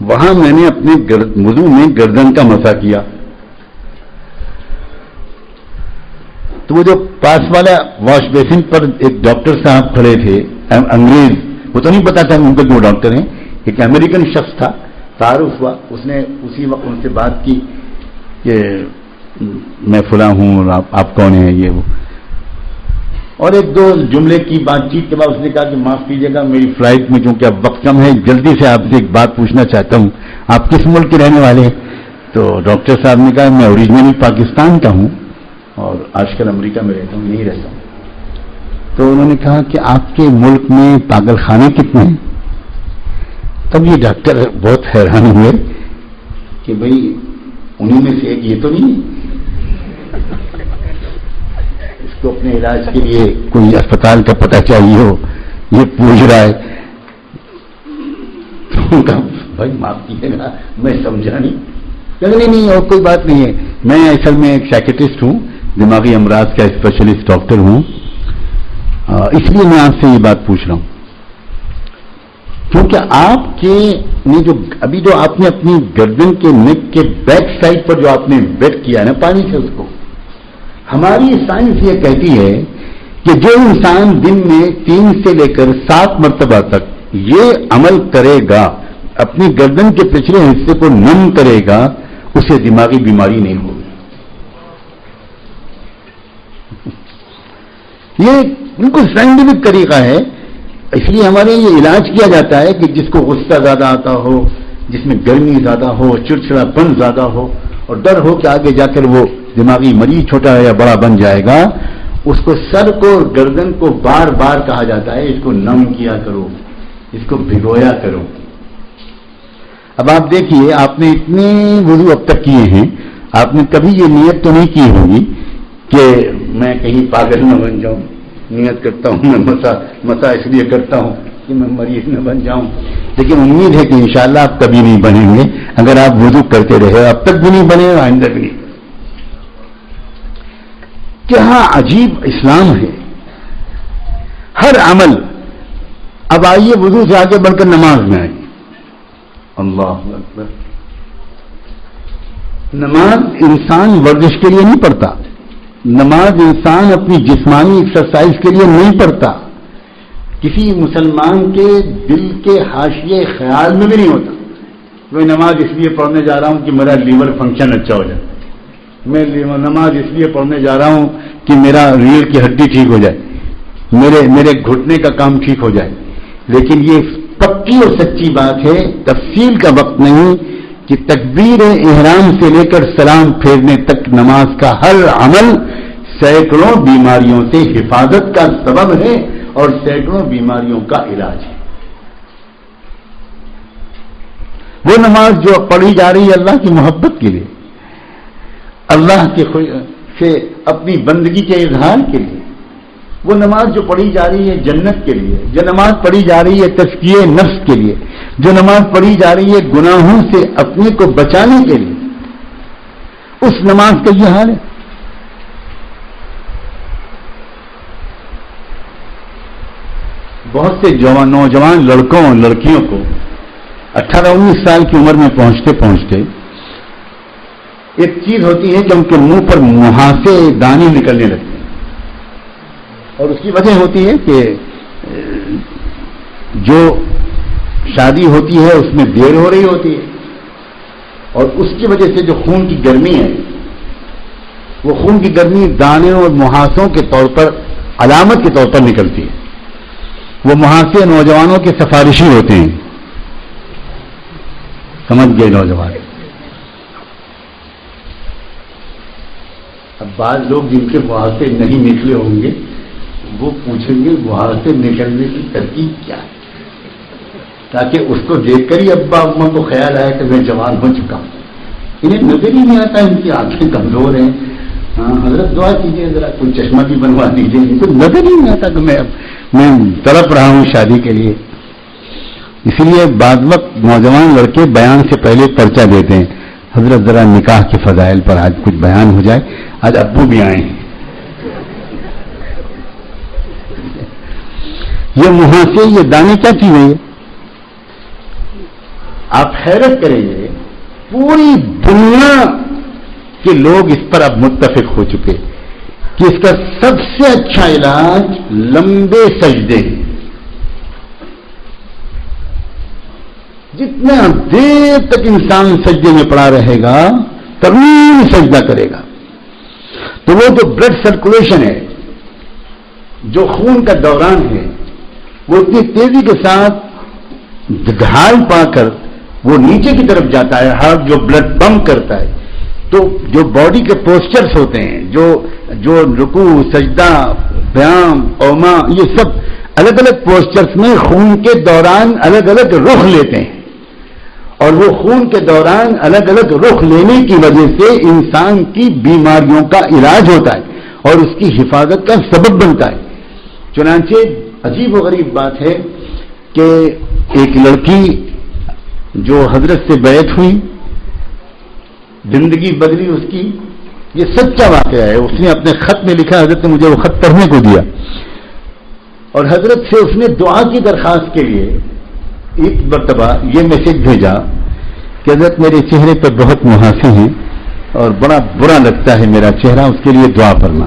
وہاں میں نے اپنے وضو میں گردن کا مسح کیا. تو وہ جو پاس والا واش بیسن پر ایک ڈاکٹر صاحب کھڑے تھے، انگریز، وہ تو نہیں پتا تھا ان کو کہ وہ ڈاکٹر ہیں، ایک امریکن شخص تھا. تعارف ہوا، اس نے اسی وقت ان سے بات کی کہ میں فلاں ہوں اور آپ کون ہیں، یہ وہ. اور ایک دو جملے کی بات چیت کے بعد اس نے کہا کہ معاف کیجیے گا، میری فلائٹ میں چونکہ اب وقت کم ہے، جلدی سے آپ سے ایک بات پوچھنا چاہتا ہوں، آپ کس ملک کے رہنے والے ہیں؟ تو ڈاکٹر صاحب نے کہا میں اوریجنلی پاکستان کا ہوں اور آج کل امریکہ میں رہتا ہوں، یہی رہتا ہوں. تو انہوں نے کہا کہ آپ کے ملک میں پاگل خانے کتنے ہیں؟ تب یہ ڈاکٹر بہت حیران ہوئے کہ بھئی انہیں میں سے ایک یہ تو نہیں ہے. اس کو اپنے علاج کے لیے کوئی اسپتال کا پتہ چاہیے ہو، یہ پوچھ رہا ہے. بھائی معاف کیجیے گا، میں سمجھا نہیں. نہیں اور کوئی بات نہیں ہے، میں اصل میں ایک سائیکٹرسٹ ہوں، دماغی امراض کا اسپیشلسٹ ڈاکٹر ہوں، اس لیے میں آپ سے یہ بات پوچھ رہا ہوں. کیونکہ آپ کے جو ابھی جو آپ نے اپنی گردن کے نیک کے بیک سائڈ پر جو آپ نے ویٹ کیا نا پانی سے، اس کو ہماری سائنس یہ کہتی ہے کہ جو انسان دن میں 3 سے لے کر 7 مرتبہ تک یہ عمل کرے گا، اپنی گردن کے پچھلے حصے کو نم کرے گا، اسے دماغی بیماری نہیں ہوگی۔ یہ بالکل سائنٹیفک طریقہ ہے، اس لیے ہمارے یہ علاج کیا جاتا ہے کہ جس کو غصہ زیادہ آتا ہو، جس میں گرمی زیادہ ہو، چڑچڑا پن زیادہ ہو، اور ڈر ہو کہ آگے جا کر وہ دماغی مریض چھوٹا یا بڑا بن جائے گا، اس کو سر کو اور گردن کو بار بار کہا جاتا ہے اس کو نم کیا کرو، اس کو بھگویا کرو۔ اب آپ دیکھیے، آپ نے اتنے وضو اب تک کیے ہیں، آپ نے کبھی یہ نیت تو نہیں کی ہوگی کہ میں کہیں پاگل نہ بن جاؤں، نیت کرتا ہوں میں مسا اس لیے کرتا ہوں کہ میں مریض نہ بن جاؤں، لیکن امید ہے کہ انشاءاللہ آپ کبھی نہیں بنیں گے اگر آپ وضو کرتے رہے، اب تک بھی نہیں بنے، آئندہ بھی نہیں۔ کیا عجیب اسلام ہے، ہر عمل۔ اب آئیے وضو سے آگے بڑھ کر نماز میں آئیے، اللہ اکبر۔ نماز انسان ورزش کے لیے نہیں پڑھتا، نماز انسان اپنی جسمانی ایکسرسائز کے لیے نہیں پڑھتا، کسی مسلمان کے دل کے حاشیے خیال میں بھی نہیں ہوتا میں نماز اس لیے پڑھنے جا رہا ہوں کہ میرا لیور فنکشن اچھا ہو جائے، میں نماز اس لیے پڑھنے جا رہا ہوں کہ میرا ریڑھ کی ہڈی ٹھیک ہو جائے، میرے گھٹنے کا کام ٹھیک ہو جائے۔ لیکن یہ پکی اور سچی بات ہے، تفصیل کا وقت نہیں، کہ تکبیر احرام سے لے کر سلام پھیرنے تک نماز کا ہر عمل سینکڑوں بیماریوں سے حفاظت کا سبب ہے اور سینکڑوں بیماریوں کا علاج ہے۔ وہ نماز جو پڑھی جا رہی ہے اللہ کی محبت کے لیے، اللہ کے سے اپنی بندگی کے اظہار کے لیے، وہ نماز جو پڑھی جا رہی ہے جنت کے لیے، جو نماز پڑھی جا رہی ہے تزکیہ نفس کے لیے، جو نماز پڑھی جا رہی ہے گناہوں سے اپنے کو بچانے کے لیے، اس نماز کا یہ حال ہے۔ بہت سے نوجوان لڑکوں اور لڑکیوں کو 18-19 سال کی عمر میں پہنچتے پہنچتے ایک چیز ہوتی ہے کہ ان کے منہ پر مہاسے دانے نکلنے لگتے ہیں، اور اس کی وجہ ہوتی ہے کہ جو شادی ہوتی ہے اس میں دیر ہو رہی ہوتی ہے، اور اس کی وجہ سے جو خون کی گرمی ہے، وہ خون کی گرمی دانے اور مہاسوں کے طور پر علامت کے طور پر نکلتی ہے۔ وہ مہاسے نوجوانوں کے سفارشی ہوتے ہیں، سمجھ گئے نوجوان۔ اب بعض لوگ جن کے مہاسے نہیں نکلے ہوں گے وہ پوچھیں گے مہاسے نکلنے کی ترکیب کیا ہے، تاکہ اس کو دیکھ کر ہی ابا اما کو خیال آیا کہ میں جوان ہو چکا ہوں۔ انہیں نظر ہی نہیں آتا، ان کی آنکھیں کمزور ہیں۔ ہاں حضرت دعا کیجیے، ذرا کوئی چشمہ بھی بنوا دیجیے، ان کو نظر ہی نہیں آتا کہ میں تڑپ رہا ہوں شادی کے لیے۔ اسی لیے بعض وقت نوجوان لڑکے بیان سے پہلے پرچہ دیتے ہیں، حضرت ذرا نکاح کے فضائل پر آج کچھ بیان ہو جائے، آج ابو بھی آئے ہیں۔ یہ مہاسے، یہ دانے کیا کی ہوئی ہے؟ آپ حیرت کریں گے، پوری دنیا کے لوگ اس پر اب متفق ہو چکے کہ اس کا سب سے اچھا علاج لمبے سجدے ہیں۔ جتنا دیر تک انسان سجدے میں پڑا رہے گا، طویل سجدہ کرے گا، تو وہ جو بلڈ سرکولیشن ہے، جو خون کا دوران ہے، وہ اتنی تیزی کے ساتھ ڈھال پا کر وہ نیچے کی طرف جاتا ہے، ہارٹ جو بلڈ پمپ کرتا ہے۔ تو جو باڈی کے پوسچرز ہوتے ہیں، جو رکوع، سجدہ، قیام، قوما، یہ سب الگ الگ پوسچرز میں خون کے دوران الگ الگ رخ لیتے ہیں، اور وہ خون کے دوران الگ الگ رخ لینے کی وجہ سے انسان کی بیماریوں کا علاج ہوتا ہے اور اس کی حفاظت کا سبب بنتا ہے۔ چنانچہ عجیب و غریب بات ہے کہ ایک لڑکی جو حضرت سے بیعت ہوئی، زندگی بدلی اس کی، یہ سچا واقعہ ہے۔ اس نے اپنے خط میں لکھا، حضرت نے مجھے وہ خط پڑھنے کو دیا، اور حضرت سے اس نے دعا کی درخواست کے لیے ایک مرتبہ یہ میسج بھیجا کہ حضرت میرے چہرے پر بہت مہاسے ہیں اور بڑا برا لگتا ہے میرا چہرہ، اس کے لیے دعا کرنا.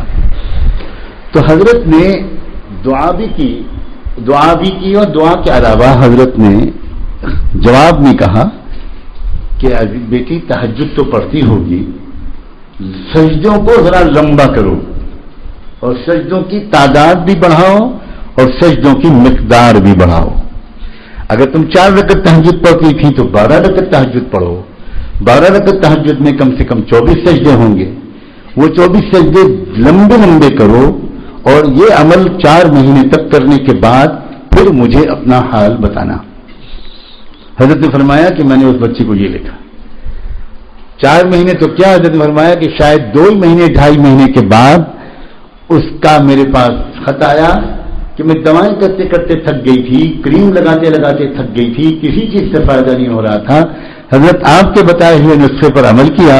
تو حضرت نے دعا بھی کی اور دعا کے علاوہ حضرت نے جواب میں کہا کہ بیٹی تہجد تو پڑھتی ہوگی، سجدوں کو ذرا لمبا کرو اور سجدوں کی تعداد بھی بڑھاؤ اور سجدوں کی مقدار بھی بڑھاؤ. اگر تم 4 رکعت تہجد پڑھتی تھی تو 12 رکعت تہجد پڑھو. 12 رکعت تہجد میں کم سے کم 24 سجدے ہوں گے، وہ 24 سجدے لمبے لمبے کرو اور یہ عمل 4 مہینے تک کرنے کے بعد پھر مجھے اپنا حال بتانا. حضرت نے فرمایا کہ میں نے اس بچی کو یہ لکھا. 4 مہینے تو کیا، حضرت نے فرمایا کہ شاید 2 مہینے 2.5 مہینے کے بعد اس کا میرے پاس خط آیا کہ میں دوائیں کرتے کرتے تھک گئی تھی، کریم لگاتے لگاتے تھک گئی تھی، کسی چیز سے فائدہ نہیں ہو رہا تھا. حضرت آپ کے بتائے ہوئے نسخے پر عمل کیا،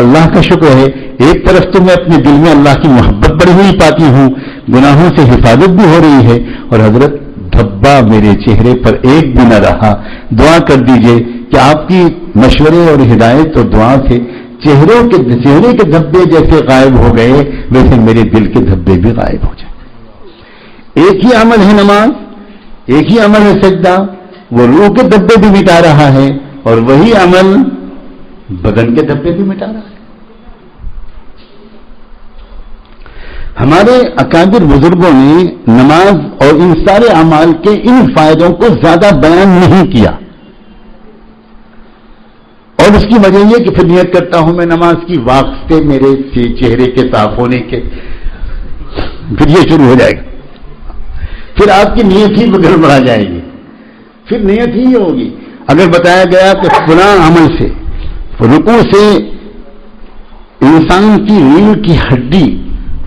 اللہ کا شکر ہے. ایک طرف تو میں اپنے دل میں اللہ کی محبت بڑھی ہوئی پاتی ہوں، گناہوں سے حفاظت بھی ہو رہی ہے، اور حضرت دھبا میرے چہرے پر ایک بھی نہ رہا. دعا کر دیجئے کہ آپ کی مشورے اور ہدایت اور دعا سے چہرے کے دھبے جیسے غائب ہو گئے، ویسے میرے دل کے دھبے بھی غائب ہو جائیں. ایک ہی عمل ہے نماز، ایک ہی عمل ہے سجدہ، وہ روح کے دھبے بھی مٹا رہا ہے اور وہی عمل بدن کے دھبے بھی مٹا رہا ہے. ہمارے اکابر بزرگوں نے نماز اور ان سارے اعمال کے ان فائدوں کو زیادہ بیان نہیں کیا، اور اس کی وجہ یہ کہ پھر نیت کرتا ہوں میں نماز کی واسطے میرے چہرے کے صاف ہونے کے، پھر یہ شروع ہو جائے گا. پھر آپ کی نیت ہی گڑبڑا جائے گی، پھر نیت ہی ہوگی. اگر بتایا گیا کہ فلاں عمل سے، رکوع سے انسان کی ریڑھ کی ہڈی،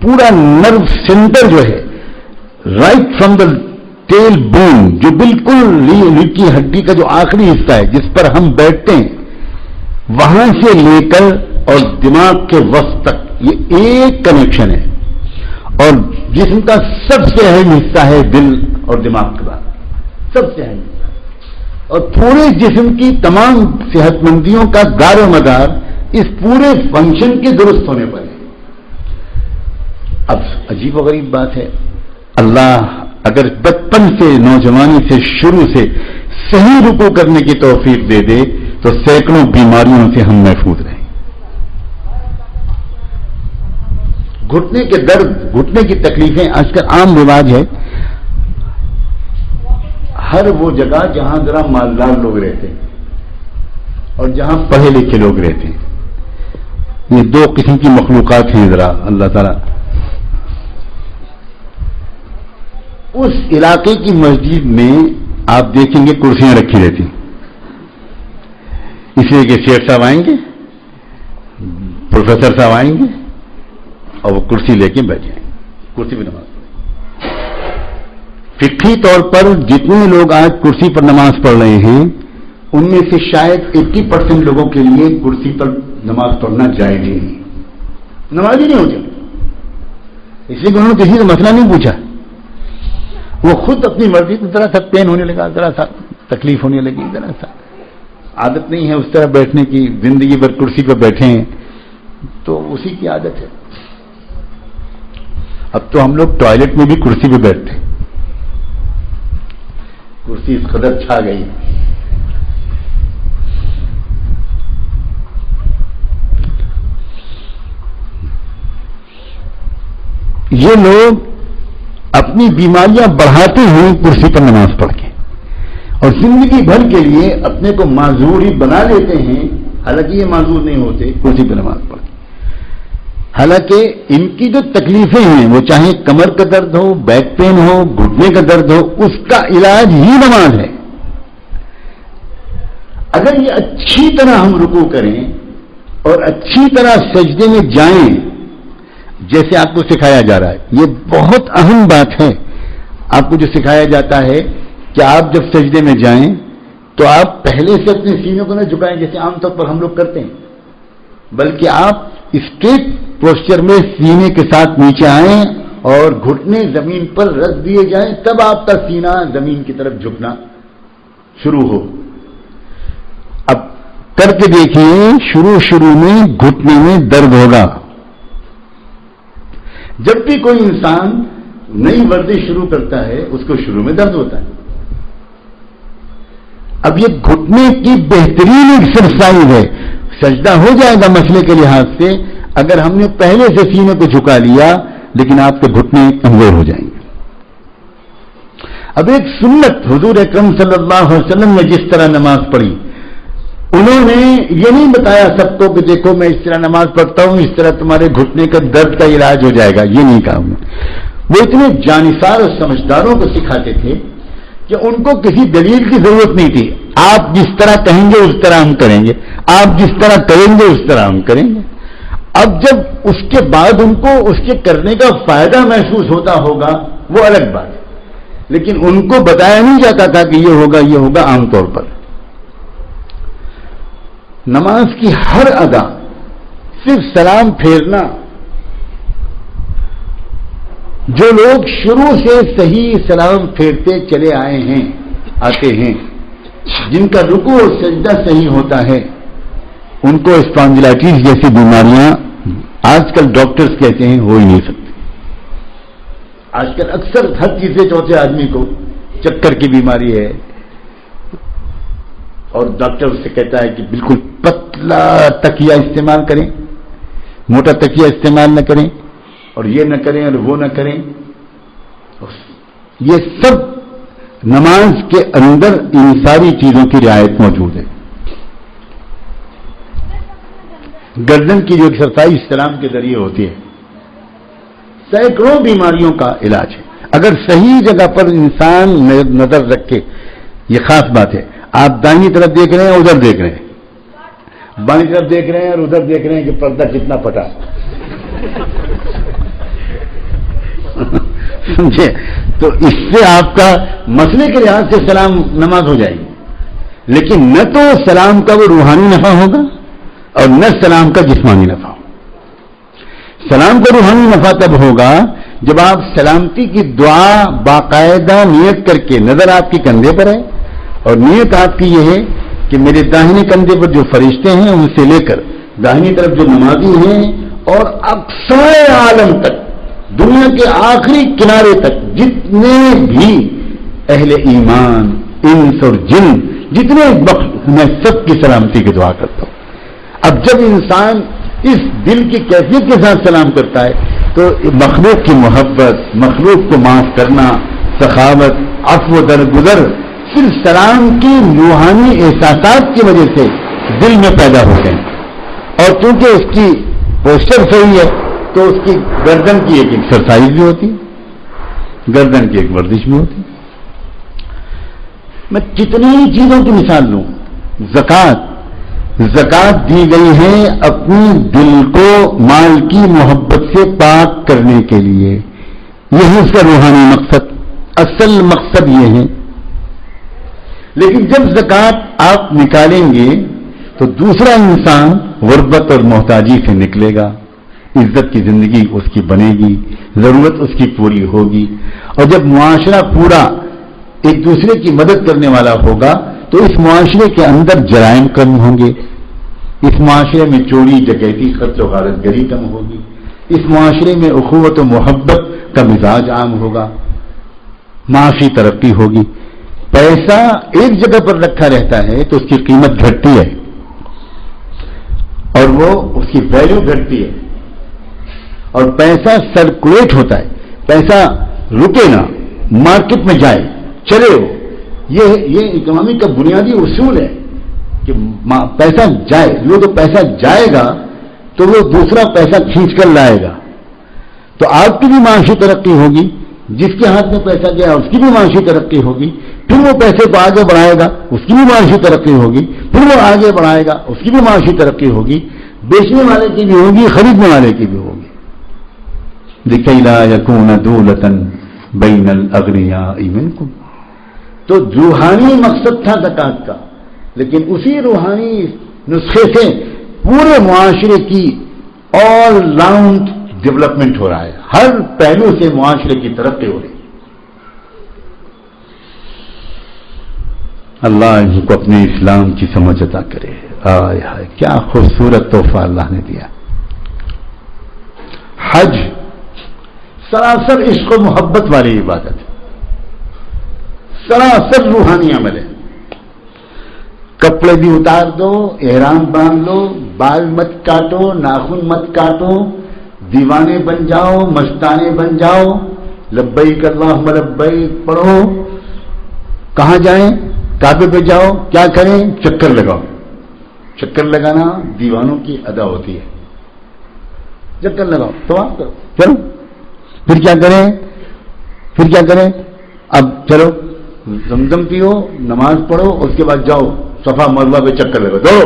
پورا نرو سینٹر جو ہے، right from the tail bone, جو بالکل ریڑھ کی ہڈی کا جو آخری حصہ ہے جس پر ہم بیٹھتے ہیں، وہاں سے لے کر اور دماغ کے وسط تک یہ ایک کنیکشن ہے. اور جسم کا سب سے اہم حصہ ہے دل اور دماغ کے بعد، سب سے اہم حصہ، اور پورے جسم کی تمام صحت مندیوں کا دار و مدار اس پورے فنکشن کے درست ہونے پر ہے. اب عجیب و غریب بات ہے، اللہ اگر بچپن سے، نوجوانی سے، شروع سے صحیح رکوع کرنے کی توفیق دے دے تو سینکڑوں بیماریوں سے ہم محفوظ رہیں. گھٹنے کے درد، گھٹنے کی تکلیفیں آج کل عام رواج ہے. ہر وہ جگہ جہاں ذرا مالدار لوگ رہتے ہیں اور جہاں پڑھے لکھے لوگ رہتے ہیں، یہ 2 قسم کی مخلوقات ہیں. ذرا اللہ تعالیٰ اس علاقے کی مسجد میں آپ دیکھیں گے کرسیاں رکھی رہتی، اس لیے کہ شیخ صاحب آئیں گے، پروفیسر صاحب آئیں گے اور وہ کرسی لے کے بیٹھ جائیں گے، کرسی پہ نماز پڑھیں. فقہی طور پر جتنے لوگ آج کرسی پر نماز پڑھ رہے ہیں ان میں سے شاید 80% لوگوں کے لیے کرسی پر نماز پڑھنا جائز ہی نہیں، نماز ہی نہیں ہو جائے. اس لیے کہ انہوں نے کسی سے مسئلہ نہیں پوچھا، وہ خود اپنی مرضی سے ذرا سا پین ہونے لگا، ذرا سا تکلیف ہونے لگی، ذرا سا عادت نہیں ہے اس طرح بیٹھنے کی، زندگی بھر کرسی پر بیٹھے ہیں تو اسی کی عادت ہے. اب تو ہم لوگ ٹوائلٹ میں بھی کرسی پہ بیٹھتے ہیں، کرسی اس قدر چھا گئی. یہ لوگ اپنی بیماریاں بڑھاتے ہیں کرسی پر نماز پڑھ کے، اور زندگی بھر کے لیے اپنے کو معذور ہی بنا لیتے ہیں، حالانکہ یہ معذور نہیں ہوتے کرسی پر نماز پڑھ کے. حالانکہ ان کی جو تکلیفیں ہیں وہ چاہے کمر کا درد ہو، بیک پین ہو، گھٹنے کا درد ہو، اس کا علاج ہی نماز ہے. اگر یہ اچھی طرح ہم رکوع کریں اور اچھی طرح سجدے میں جائیں جیسے آپ کو سکھایا جا رہا ہے، یہ بہت اہم بات ہے. آپ کو جو سکھایا جاتا ہے کہ آپ جب سجدے میں جائیں تو آپ پہلے سے اپنے سینے کو نہ جھکائیں جیسے عام طور پر ہم لوگ کرتے ہیں، بلکہ آپ اسٹریٹ پوسچر میں سینے کے ساتھ نیچے آئیں اور گھٹنے زمین پر رکھ دیے جائیں، تب آپ کا سینہ زمین کی طرف جھکنا شروع ہو. اب کر کے دیکھیے, شروع میں گھٹنے میں درد ہوگا. جب بھی کوئی انسان نئی ورزش شروع کرتا ہے اس کو شروع میں درد ہوتا ہے. اب یہ گھٹنے کی بہترین ایکسرسائز ہے. سجدہ ہو جائے گا مسئلے کے لحاظ سے اگر ہم نے پہلے سے سینے کو جھکا لیا, لیکن آپ کے گھٹنے کمزور ہو جائیں گے. اب ایک سنت حضور اکرم صلی اللہ علیہ وسلم نے جس طرح نماز پڑھی, انہوں نے یہ نہیں بتایا سب کو کہ دیکھو میں اس طرح نماز پڑھتا ہوں, اس طرح تمہارے گھٹنے کا درد کا علاج ہو جائے گا, یہ نہیں کہا انہوں نے. وہ اتنے جانسار اور سمجھداروں کو سکھاتے تھے کہ ان کو کسی دلیل کی ضرورت نہیں تھی. آپ جس طرح کہیں گے اس طرح ہم کریں گے, آپ جس طرح کریں گے اس طرح ہم کریں گے. اب جب اس کے بعد ان کو اس کے کرنے کا فائدہ محسوس ہوتا ہوگا وہ الگ بات ہے, لیکن ان کو بتایا نہیں جاتا تھا کہ یہ ہوگا. عام طور پر نماز کی ہر ادا صرف سلام پھیرنا, جو لوگ شروع سے صحیح سلام پھیرتے چلے آتے ہیں, جن کا رکوع اور سجدہ صحیح ہوتا ہے, ان کو اسپانجلائٹس جیسی بیماریاں آج کل ڈاکٹرز کہتے ہیں ہو ہی نہیں سکتی. آج کل اکثر ہر تیسرے چوتھے آدمی کو چکر کی بیماری ہے, اور ڈاکٹر اس سے کہتا ہے کہ بالکل پتلا تکیہ استعمال کریں, موٹا تکیہ استعمال نہ کریں, اور یہ نہ کریں اور وہ نہ کریں. یہ سب نماز کے اندر ان ساری چیزوں کی رعایت موجود ہے. گردن کی جو ایکسرسائز سلام کے ذریعے ہوتی ہے سینکڑوں بیماریوں کا علاج ہے. اگر صحیح جگہ پر انسان نظر رکھے, یہ خاص بات ہے. آپ دائیں طرف دیکھ رہے ہیں, ادھر دیکھ رہے ہیں, بائیں طرف دیکھ رہے ہیں اور ادھر دیکھ رہے ہیں کہ پردہ کتنا پھٹا. سمجھے؟ تو اس سے آپ کا مسئلے کے لحاظ سے سلام نماز ہو جائے گی, لیکن نہ تو سلام کا وہ روحانی نفع ہوگا اور نہ سلام کا جسمانی نفع. سلام کا روحانی نفع تب ہوگا جب آپ سلامتی کی دعا باقاعدہ نیت کر کے, نظر آپ کے کندھے پر ہے اور نیت آپ کی یہ ہے کہ میرے داہنے کندھے پر جو فرشتے ہیں ان سے لے کر داہنی طرف جو نمازی ہیں اور اقصائے عالم تک, دنیا کے آخری کنارے تک جتنے بھی اہل ایمان انس اور جن جتنے میں سب کی سلامتی کی دعا کرتا ہوں. اب جب انسان اس دل کی کیفیت کے ساتھ سلام کرتا ہے تو مخلوق کی محبت, مخلوق کو معاف کرنا, سخاوت, عفو درگزر صرف سلام کی روحانی احساسات کی وجہ سے دل میں پیدا ہوتے ہیں. اور چونکہ اس کی پوسچر صحیح ہے تو اس کی گردن کی ایک ایکسرسائز بھی ہوتی, گردن کی ایک ورزش بھی ہوتی. میں کتنی چیزوں کی مثال لوں. زکوٰۃ دی گئی ہے اپنی دل کو مال کی محبت سے پاک کرنے کے لیے. یہی اس کا روحانی مقصد, اصل مقصد یہ ہے. لیکن جب زکوٰۃ آپ نکالیں گے تو دوسرا انسان غربت اور محتاجی سے نکلے گا, عزت کی زندگی اس کی بنے گی, ضرورت اس کی پوری ہوگی. اور جب معاشرہ پورا ایک دوسرے کی مدد کرنے والا ہوگا تو اس معاشرے کے اندر جرائم کم ہوں گے, اس معاشرے میں چوری ڈکیتی قتل و غارت گری کم ہوگی, اس معاشرے میں اخوت و محبت کا مزاج عام ہوگا, معاشی ترقی ہوگی. پیسہ ایک جگہ پر رکھا رہتا ہے تو اس کی قیمت گھٹتی ہے اور وہ اس کی ویلیو گھٹتی ہے, اور پیسہ سرکولیٹ ہوتا ہے, پیسہ رکے نا, مارکیٹ میں جائے, چلے ہو. یہ اکنامی کا بنیادی اصول ہے کہ پیسہ جائے. وہ تو پیسہ جائے گا تو وہ دوسرا پیسہ کھینچ کر لائے گا. تو آپ کی بھی معاشی ترقی ہوگی, جس کے ہاتھ میں پیسہ گیا اس کی بھی معاشی ترقی ہوگی, پھر وہ پیسے کو آگے بڑھائے گا اس کی بھی معاشی ترقی ہوگی, پھر وہ آگے بڑھائے گا اس کی بھی معاشی ترقی ہوگی, بیچنے والے کی بھی ہوگی, خریدنے والے کی بھی ہوگی. لِكَيْ لَا يَكُونَ دُولَةً بَيْنَ الْأَغْنِيَاءِ مِنْكُمْ. تو روحانی مقصد تھا زکوٰۃ کا, لیکن اسی روحانی نسخے سے پورے معاشرے کی آل راؤنڈ ڈیولپمنٹ ہو رہا ہے, ہر پہلو سے معاشرے کی ترقی ہو رہی ہے. اللہ ان کو اپنے اسلام کی سمجھ عطا کرے. آئے ہائے کیا خوبصورت تحفہ اللہ نے دیا. حج سراسر عشق و محبت والی عبادت ہے, سراسر روحانی عمل ہے. کپڑے بھی اتار دو, احرام باندھ لو, بال مت کاٹو, ناخن مت کاٹو, دیوانے بن جاؤ, مستانے بن جاؤ, لبیک اللہم لبیک پڑھو. کہاں جائیں؟ کعبے پہ جاؤ. کیا کریں؟ چکر لگاؤ. چکر لگانا دیوانوں کی ادا ہوتی ہے. چکر لگاؤ تو آپ کرو, چلو. پھر کیا کریں؟ اب چلو زمزم پیو, نماز پڑھو, اس کے بعد جاؤ صفا مروا پہ چکر لگاؤ. دو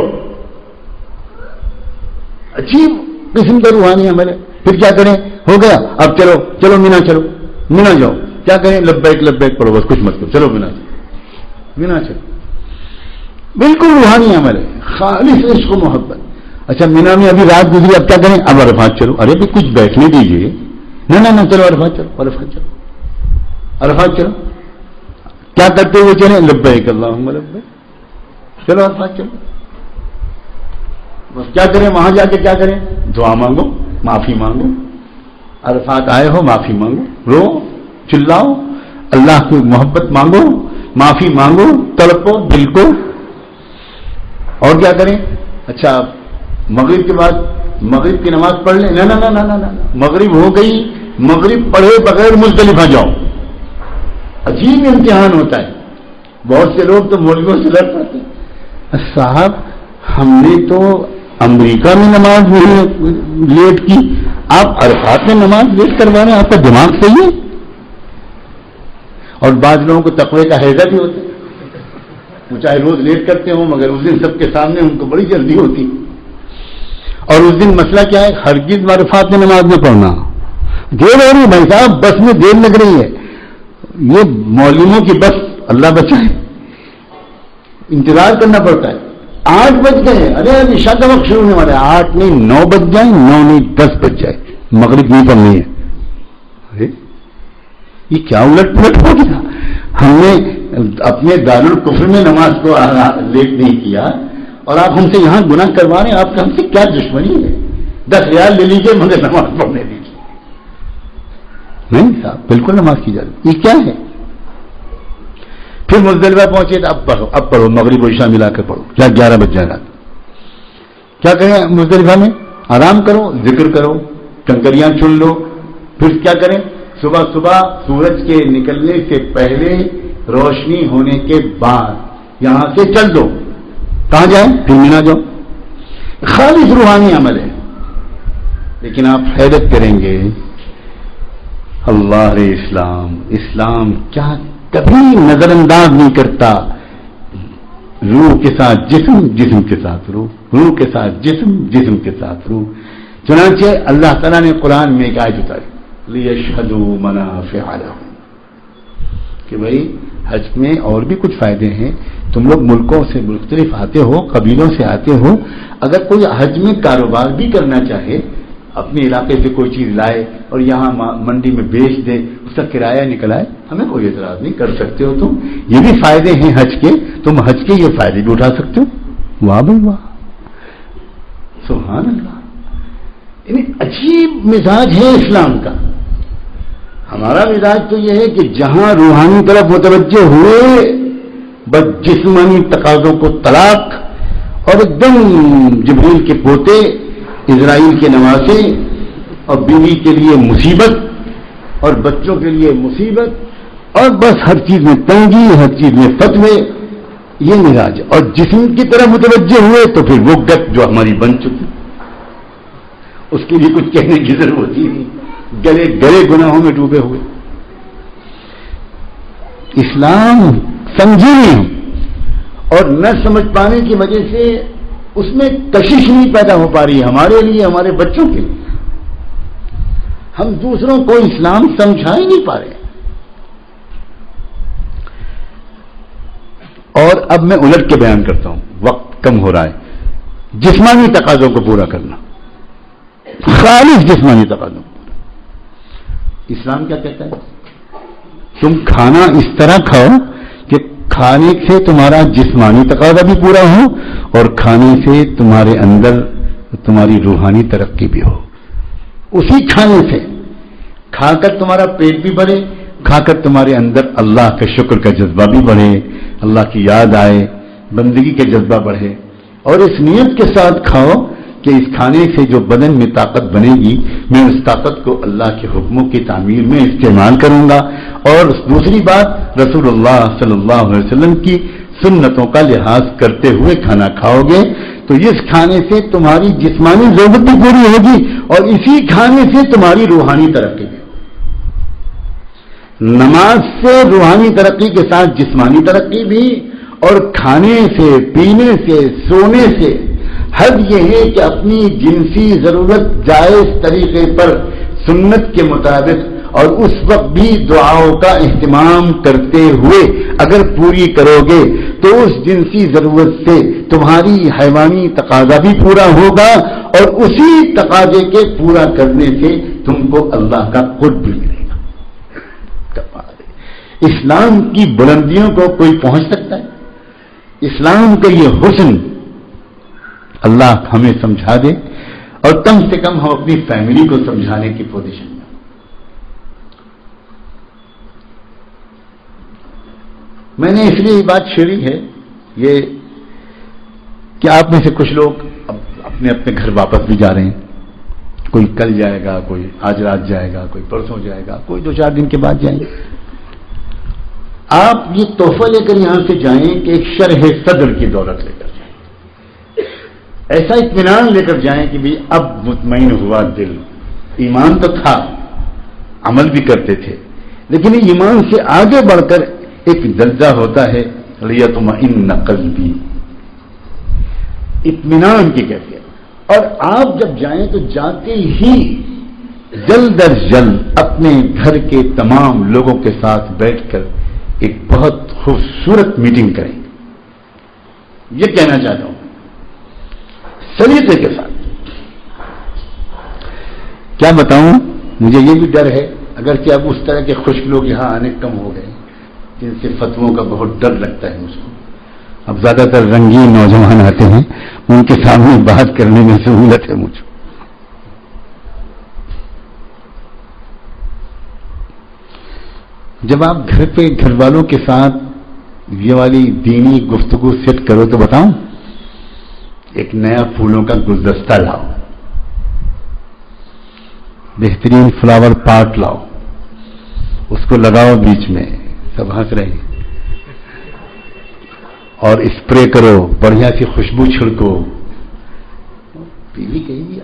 عجیب قسم کا روحانی عمل ہے. پھر کیا کریں؟ ہو گیا, اب چلو مینا جاؤ. کیا کریں؟ لبیک لبیک پڑھو, بس کچھ مت کرو, چلو مینا چلو. بالکل روحانی عمل ہے, خالص عشق و محبت. اچھا مینا میں ابھی رات گزری, اب کیا کریں؟ اب عرفات چلو. ارے بھی کچھ بیٹھنے دیجیے. نہ چلو عرفات چلو. کیا کرتے ہوئے چلیں؟ لبیک اللہم لبیک, چلو عرفات چلو. بس کیا کریں وہاں جا کے؟ کیا کریں؟ دعا مانگو, معافی مانگو. عرفات آئے ہو, معافی مانگو, رو, چلاؤ, اللہ کی محبت مانگو, معافی مانگو, تڑپو دل کو. اور کیا کریں؟ اچھا مغرب کے بعد مغرب کی نماز پڑھ لیں. نہ مغرب ہو گئی, مغرب پڑھے بغیر مزدلفہ جاؤ. عجیب امتحان ہوتا ہے. بہت سے لوگ تو مولویوں سے لڑ پڑتے ہیں, صاحب ہم نے تو امریکہ میں نماز لیٹ کی, آپ عرفات میں نماز لیٹ کروا رہے ہیں, آپ کا دماغ صحیح ہے؟ اور بعض لوگوں کو تقوی کا حیضہ بھی ہوتا ہے, وہ چاہے روز لیٹ کرتے ہوں مگر اس دن سب کے سامنے ان کو بڑی جلدی ہوتی. اور اس دن مسئلہ کیا ہے؟ ہرگز عرفات میں نماز نہ پڑھنا. دیر ہو رہی بھائی صاحب, بس میں دیر لگ رہی ہے. یہ مولویوں کی بس, اللہ بچائے, انتظار کرنا پڑتا ہے. 8 بج گئے, ارے اب عشاء کا وقت شروع ہونے والا ہے. 8 نہیں 9 بج جائیں, 9 نہیں 10 بج جائے, مغرب نہیں پڑھنی ہے. ارے یہ کیا الٹ پلٹ ہو گیا؟ ہم نے اپنے دارالکفر میں نماز کو لیٹ نہیں کیا اور آپ ہم سے یہاں گناہ کروا رہے ہیں. آپ کا ہم سے کیا دشمنی ہے؟ 10 ریال لے لیجیے مگر نماز پڑھنے دیجیے. نہیں صاحب بالکل نماز کی جا رہی, یہ کیا ہے؟ پھر مزدلفہ پہنچے تو اب پڑھو مغرب و عشاء ملا کر پڑھو, کیا 11 بج جائے گا. کیا کریں مزدلفہ میں؟ آرام کرو, ذکر کرو, کنکریاں چن لو. پھر کیا کریں؟ صبح سورج کے نکلنے سے پہلے, روشنی ہونے کے بعد یہاں سے چل دو. کہاں جائیں؟ پھر مینا جاؤ. خالص روحانی عمل ہے. لیکن آپ حیرت کریں گے, اللہ اسلام کیا کبھی نظر انداز نہیں کرتا. روح کے ساتھ جسم, جسم کے ساتھ روح, روح کے ساتھ جسم, جسم کے ساتھ روح. چنانچہ اللہ تعالیٰ نے قرآن میں ایک آیت اتاری, لیشہدوا منافع لہم, کہ بھائی حج میں اور بھی کچھ فائدے ہیں. تم لوگ ملکوں سے مختلف آتے ہو, قبیلوں سے آتے ہو, اگر کوئی حج میں کاروبار بھی کرنا چاہے, اپنے علاقے سے کوئی چیز لائے اور یہاں منڈی میں بیچ دے, اس کا کرایہ نکلائے, ہمیں کوئی اعتراض نہیں, کر سکتے ہو تم. یہ بھی فائدے ہیں حج کے, تم حج کے یہ فائدے بھی اٹھا سکتے ہو. واہ بھائی واہ, سبحان اللہ. یعنی عجیب مزاج ہے اسلام کا. ہمارا مزاج تو یہ ہے کہ جہاں روحانی طرف متوجہ ہوئے بس جسمانی تقاضوں کو طلاق, اور ایک دم جبریل کے پوتے, اسرائیل کے نواسے, اور بیوی کے لیے مصیبت اور بچوں کے لیے مصیبت, اور بس ہر چیز میں تنگی, ہر چیز میں فتوے. یہ مزاج. اور جسم کی طرف متوجہ ہوئے تو پھر وہ گت جو ہماری بن چکی, اس کے لیے کچھ کہنے کی ضرورت ہوتی نہیں, گلے گلے گناہوں میں ڈوبے ہوئے. اسلام سمجھے نہیں, اور نہ سمجھ پانے کی وجہ سے اس میں کشش نہیں پیدا ہو پا رہی ہے ہمارے لیے, ہمارے بچوں کے لیے. ہم دوسروں کو اسلام سمجھا ہی نہیں پا رہے. اور اب میں الٹ کے بیان کرتا ہوں, وقت کم ہو رہا ہے. جسمانی تقاضوں کو پورا کرنا, خالص جسمانی تقاضوں. اسلام کیا کہتا ہے؟ تم کھانا اس طرح کھاؤ کہ کھانے سے تمہارا جسمانی تقاضا بھی پورا ہو اور کھانے سے تمہارے اندر تمہاری روحانی ترقی بھی ہو. اسی کھانے سے کھا کر تمہارا پیٹ بھی بھرے, کھا کر تمہارے اندر اللہ کے شکر کا جذبہ بھی بڑھے, اللہ کی یاد آئے, بندگی کا جذبہ بڑھے, اور اس نیت کے ساتھ کھاؤ کہ اس کھانے سے جو بدن میں طاقت بنے گی میں اس طاقت کو اللہ کے حکموں کی تعمیر میں استعمال کروں گا. اور دوسری بات, رسول اللہ صلی اللہ علیہ وسلم کی سنتوں کا لحاظ کرتے ہوئے کھانا کھاؤ گے تو اس کھانے سے تمہاری جسمانی ضرورت بھی پوری ہوگی اور اسی کھانے سے تمہاری روحانی ترقی بھی. نماز سے روحانی ترقی کے ساتھ جسمانی ترقی بھی, اور کھانے سے, پینے سے, سونے سے حد یہ ہے کہ اپنی جنسی ضرورت جائز طریقے پر سنت کے مطابق اور اس وقت بھی دعاؤں کا اہتمام کرتے ہوئے اگر پوری کرو گے تو اس جنسی ضرورت سے تمہاری حیوانی تقاضا بھی پورا ہوگا اور اسی تقاضے کے پورا کرنے سے تم کو اللہ کا قرب بھی ملے گا. اسلام کی بلندیوں کو کوئی پہنچ سکتا ہے؟ اسلام کا یہ حسن اللہ ہمیں سمجھا دے اور کم سے کم ہم اپنی فیملی کو سمجھانے کی پوزیشن میں. میں نے اس لیے یہ بات چھیڑی ہے یہ کہ آپ میں سے کچھ لوگ اب اپنے اپنے گھر واپس بھی جا رہے ہیں. کوئی کل جائے گا, کوئی آج رات جائے گا, کوئی پرسوں جائے گا, کوئی 2-4 دن کے بعد جائیں گے. آپ یہ تحفہ لے کر یہاں سے جائیں کہ ایک شرح صدر کی دولت لے کر جائیں, ایسا اطمینان لے کر جائیں کہ بھی اب مطمئن ہوا دل. ایمان تو تھا, عمل بھی کرتے تھے, لیکن ایمان سے آگے بڑھ کر ایک درجہ ہوتا ہے لیطمئن قلبی, اطمینان کی کیفیت. اور آپ جب جائیں تو جاتے ہی جلد از جلد اپنے گھر کے تمام لوگوں کے ساتھ بیٹھ کر ایک بہت خوبصورت میٹنگ کریں. یہ کہنا چاہتا ہوں سلیقے کے ساتھ. کیا بتاؤں, مجھے یہ بھی ڈر ہے اگرچہ اب اس طرح کے خوش لوگ یہاں آنے کم ہو گئے جن سے فتووں کا بہت ڈر لگتا ہے مجھ کو. اب زیادہ تر رنگین نوجوان آتے ہیں, ان کے سامنے بات کرنے میں سہولت ہے مجھ کو. جب آپ گھر پہ گھر والوں کے ساتھ یہ والی دینی گفتگو سیٹ کرو تو بتاؤں, ایک نیا پھولوں کا گلدستہ لاؤ, بہترین فلاور پاٹ لاؤ, اس کو لگاؤ بیچ میں, سب ہنس رہے ہیں, اور اسپرے کرو, بڑھیا سی خوشبو چھڑکو. بیوی کہے گی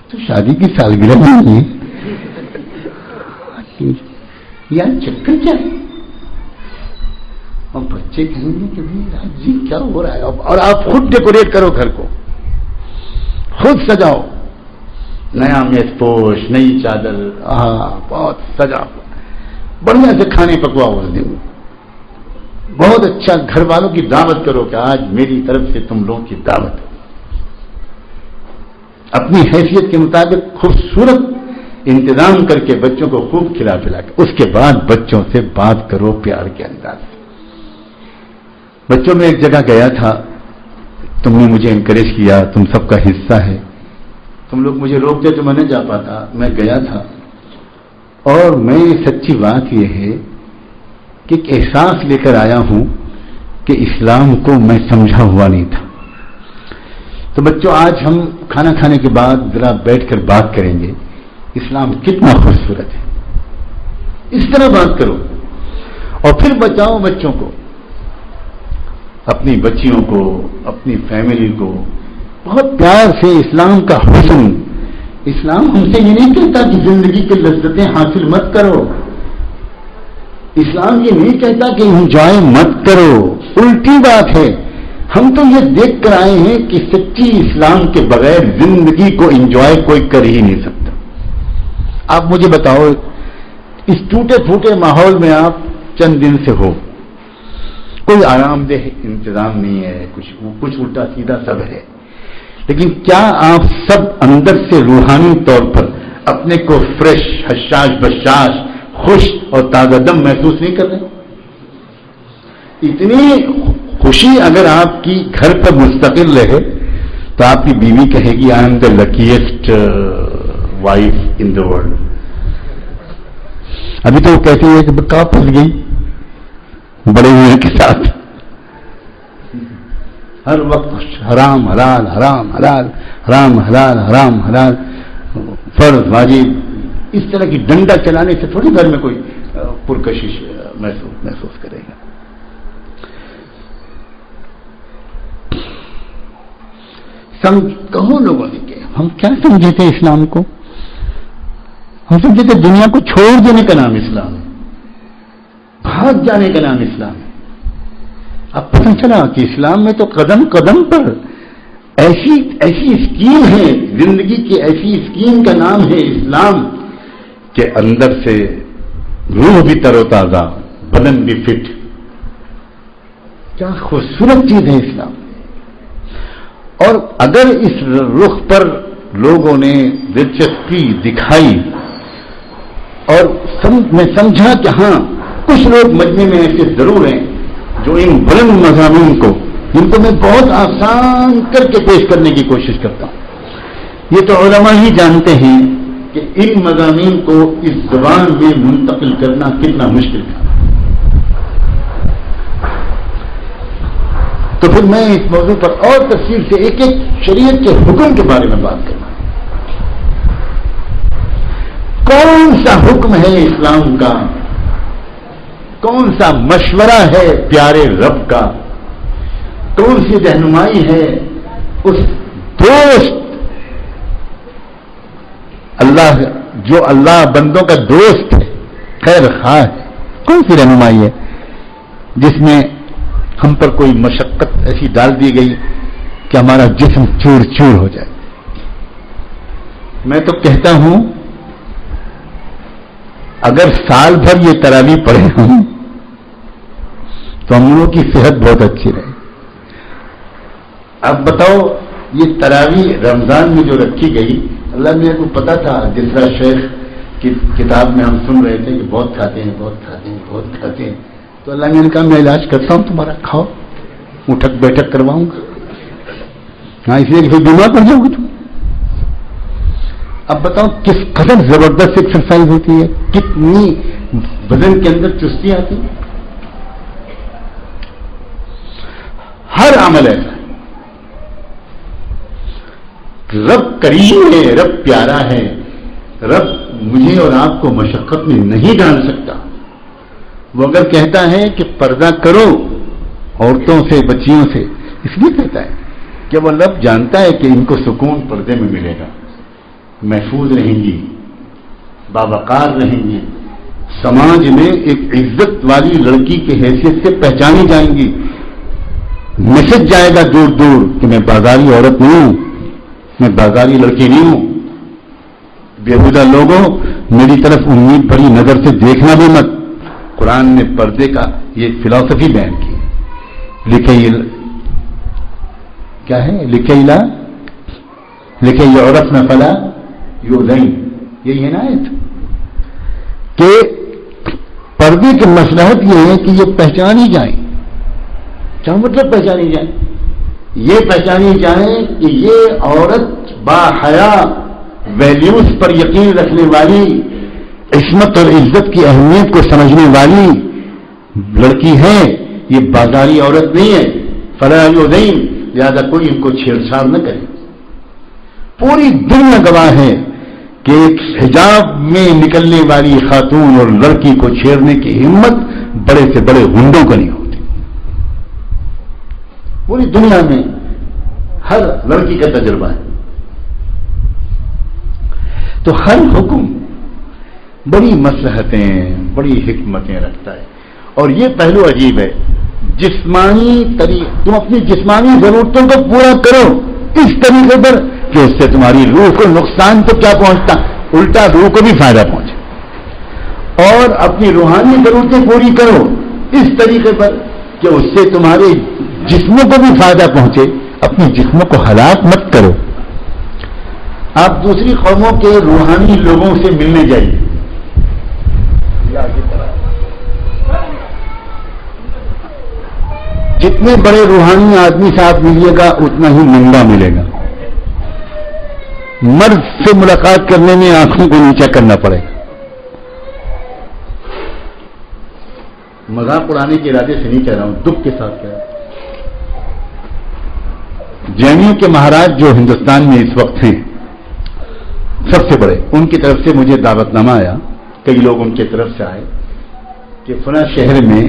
تو شادی کی سالگرہ نہیں ہے یار, چکر کیا ہے؟ اور بچے کہیں گے کہ راج جی کیا ہو رہا ہے. اور آپ خود ڈیکوریٹ کرو گھر کو, خود سجاؤ, نیا میز پوش, نئی چادر, بہت سجاؤ, بڑھیا سے کھانے پکواؤ اس دن, بہت اچھا گھر والوں کی دعوت کرو کہ آج میری طرف سے تم لوگوں کی دعوت ہے. اپنی حیثیت کے مطابق خوبصورت انتظام کر کے بچوں کو خوب کھلا پلا کے اس کے بعد بچوں سے بات کرو پیار کے انداز سے. بچوں میں ایک جگہ گیا تھا, تم نے مجھے انکریج کیا, تم سب کا حصہ ہے, تم لوگ مجھے روکتے تو میں نہیں جا پاتا, میں گیا تھا. اور میں سچی بات یہ ہے کہ ایک احساس لے کر آیا ہوں کہ اسلام کو میں سمجھا ہوا نہیں تھا. تو بچوں آج ہم کھانا کھانے کے بعد ذرا بیٹھ کر بات کریں گے, اسلام کتنا خوبصورت ہے. اس طرح بات کرو اور پھر بچاؤ بچوں کو, اپنی بچیوں کو, اپنی فیملی کو بہت پیار سے. اسلام کا حسن, اسلام ہم سے یہ نہیں کہتا کہ زندگی کی لذتیں حاصل مت کرو, اسلام یہ نہیں کہتا کہ انجوائے مت کرو, الٹی بات ہے. ہم تو یہ دیکھ کر آئے ہیں کہ سچی اسلام کے بغیر زندگی کو انجوائے کوئی کر ہی نہیں سکتا. آپ مجھے بتاؤ, اس ٹوٹے پھوٹے ماحول میں آپ چند دن سے ہو, کوئی آرام دہ انتظام نہیں ہے, کچھ الٹا سیدھا سب ہے, لیکن کیا آپ سب اندر سے روحانی طور پر اپنے کو فریش, حشاش بشاش, خوش اور تازہ دم محسوس نہیں کر رہے؟ اتنی خوشی اگر آپ کی گھر پر مستقل رہے تو آپ کی بیوی کہے گی I am the لکیسٹ wife in the world. ابھی تو وہ کہتی ہے کہ کہاں پھنس گئی بڑے ہوئے کے ساتھ، ہر وقت حرام حلال حرام حلال حرام حلال حرام حلال فرض واجب، اس طرح کی ڈنڈا چلانے سے تھوڑی گھر میں کوئی پرکشش محسوس کرے گا. کہو لوگوں نے کہ ہم کیا سمجھے تھے اسلام کو؟ ہم سمجھے تھے دنیا کو چھوڑ دینے کا نام اسلام ہے، بھاگ جانے کا نام اسلام ہے. اب پتہ چلا کہ اسلام میں تو قدم قدم پر ایسی اسکیم ہے، زندگی کی ایسی اسکیم کا نام ہے اسلام کہ اندر سے روح بھی تر و تازہ، بدن بھی فٹ. کیا خوبصورت چیز ہے اسلام. اور اگر اس رخ پر لوگوں نے دلچسپی دکھائی اور میں سمجھا کہ ہاں کچھ لوگ مجمع میں ایسے ضرور ہیں جو ان بلند مضامین کو، جن کو میں بہت آسان کر کے پیش کرنے کی کوشش کرتا ہوں، یہ تو علماء ہی جانتے ہیں کہ ان مضامین کو اس زبان میں منتقل کرنا کتنا مشکل تھا. تو پھر میں اس موضوع پر اور تفصیل سے ایک ایک شریعت کے حکم کے بارے میں بات کرنا. کون سا حکم ہے اسلام کا، کون سا مشورہ ہے پیارے رب کا، کون سی رہنمائی ہے اس دوست اللہ جو اللہ بندوں کا دوست ہے، خیر خواہ ہے، کون سی رہنمائی ہے جس میں ہم پر کوئی مشقت ایسی ڈال دی گئی کہ ہمارا جسم چور چور ہو جائے. میں تو کہتا ہوں اگر سال بھر یہ تراویح پڑھے ہم تو ہم لوگوں کی صحت بہت اچھی رہے. اب بتاؤ یہ تراویح رمضان میں جو رکھی گئی، اللہ میرے کو پتا تھا جس طرح شیخ کی کتاب میں ہم سن رہے تھے کہ بہت کھاتے ہیں بہت کھاتے ہیں بہت کھاتے ہیں، تو اللہ نے کہا میں علاج کرتا ہوں تمہارا، کھاؤ، اٹھک بیٹھک کرواؤں گا. ہاں اس لیے کہ پھر بیمار پڑ جاؤ گے تم. اب بتاؤ کس قدر زبردست ایکسرسائز ہوتی ہے، کتنی بدن کے اندر چستی آتی ہے. ہر عمل ایسا ہے. رب کریم ہے، رب پیارا ہے، رب مجھے اور آپ کو مشقت میں نہیں ڈال سکتا. وہ اگر کہتا ہے کہ پردہ کرو عورتوں سے بچیوں سے، اس لیے کہتا ہے کہ وہ رب جانتا ہے کہ ان کو سکون پردے میں ملے گا، محفوظ رہیں گی، باوقار رہیں گی، سماج میں ایک عزت والی لڑکی کی حیثیت سے پہچانی جائیں گی. میسج جائے گا دور دور کہ میں بازاری عورت نہیں ہوں، میں بازاری لڑکی نہیں ہوں. بےہودہ لوگوں میری طرف امید بڑی نظر سے دیکھنا بھی مت. قرآن نے پردے کا یہ فلسفی بیان کی. کیا ہے لکھے عورت نہ فلا یو نہیں، یہی ہے نا آیت کہ پردے کی مصلحت یہ ہے کہ یہ پہچانی جائیں. کیا مطلب پہچانی جائیں؟ یہ پہچانی جائیں کہ یہ عورت با حیا، ویلیوز پر یقین رکھنے والی، عصمت اور عزت کی اہمیت کو سمجھنے والی لڑکی ہے، یہ بازاری عورت نہیں ہے. فلا یؤذین، لہذا کوئی ان کو چھیڑ چھاڑ نہ کرے. پوری دنیا گواہ ہے کہ ایک حجاب میں نکلنے والی خاتون اور لڑکی کو چھیڑنے کی ہمت بڑے سے بڑے غنڈوں کا نہیں ہوتی. پوری دنیا میں ہر لڑکی کا تجربہ ہے. تو ہر حکم بڑی مصلحتیں، بڑی حکمتیں رکھتا ہے. اور یہ پہلو عجیب ہے، جسمانی تم اپنی جسمانی ضرورتوں کو پورا کرو اس طریقے پر کہ اس سے تمہاری روح کو نقصان تو کیا پہنچتا، الٹا روح کو بھی فائدہ پہنچے. اور اپنی روحانی ضرورتیں پوری کرو اس طریقے پر کہ اس سے تمہارے جسموں کو بھی فائدہ پہنچے. اپنے جسموں کو ہلاک مت کرو. آپ دوسری قوموں کے روحانی لوگوں سے ملنے جائیے، جتنے بڑے روحانی آدمی سے آپ ملیے گا اتنا ہی ننگا ملے گا. مرد سے ملاقات کرنے میں آنکھوں کو نیچا کرنا پڑے گا. مذاق اڑانے کے ارادے سے نہیں کہہ رہا ہوں، دکھ کے ساتھ کہہ رہا ہوں. جینیوں کے مہاراج جو ہندوستان میں اس وقت ہیں سب سے بڑے، ان کی طرف سے مجھے دعوت نامہ آیا، کئی لوگ ان کی طرف سے آئے کہ فلاں شہر میں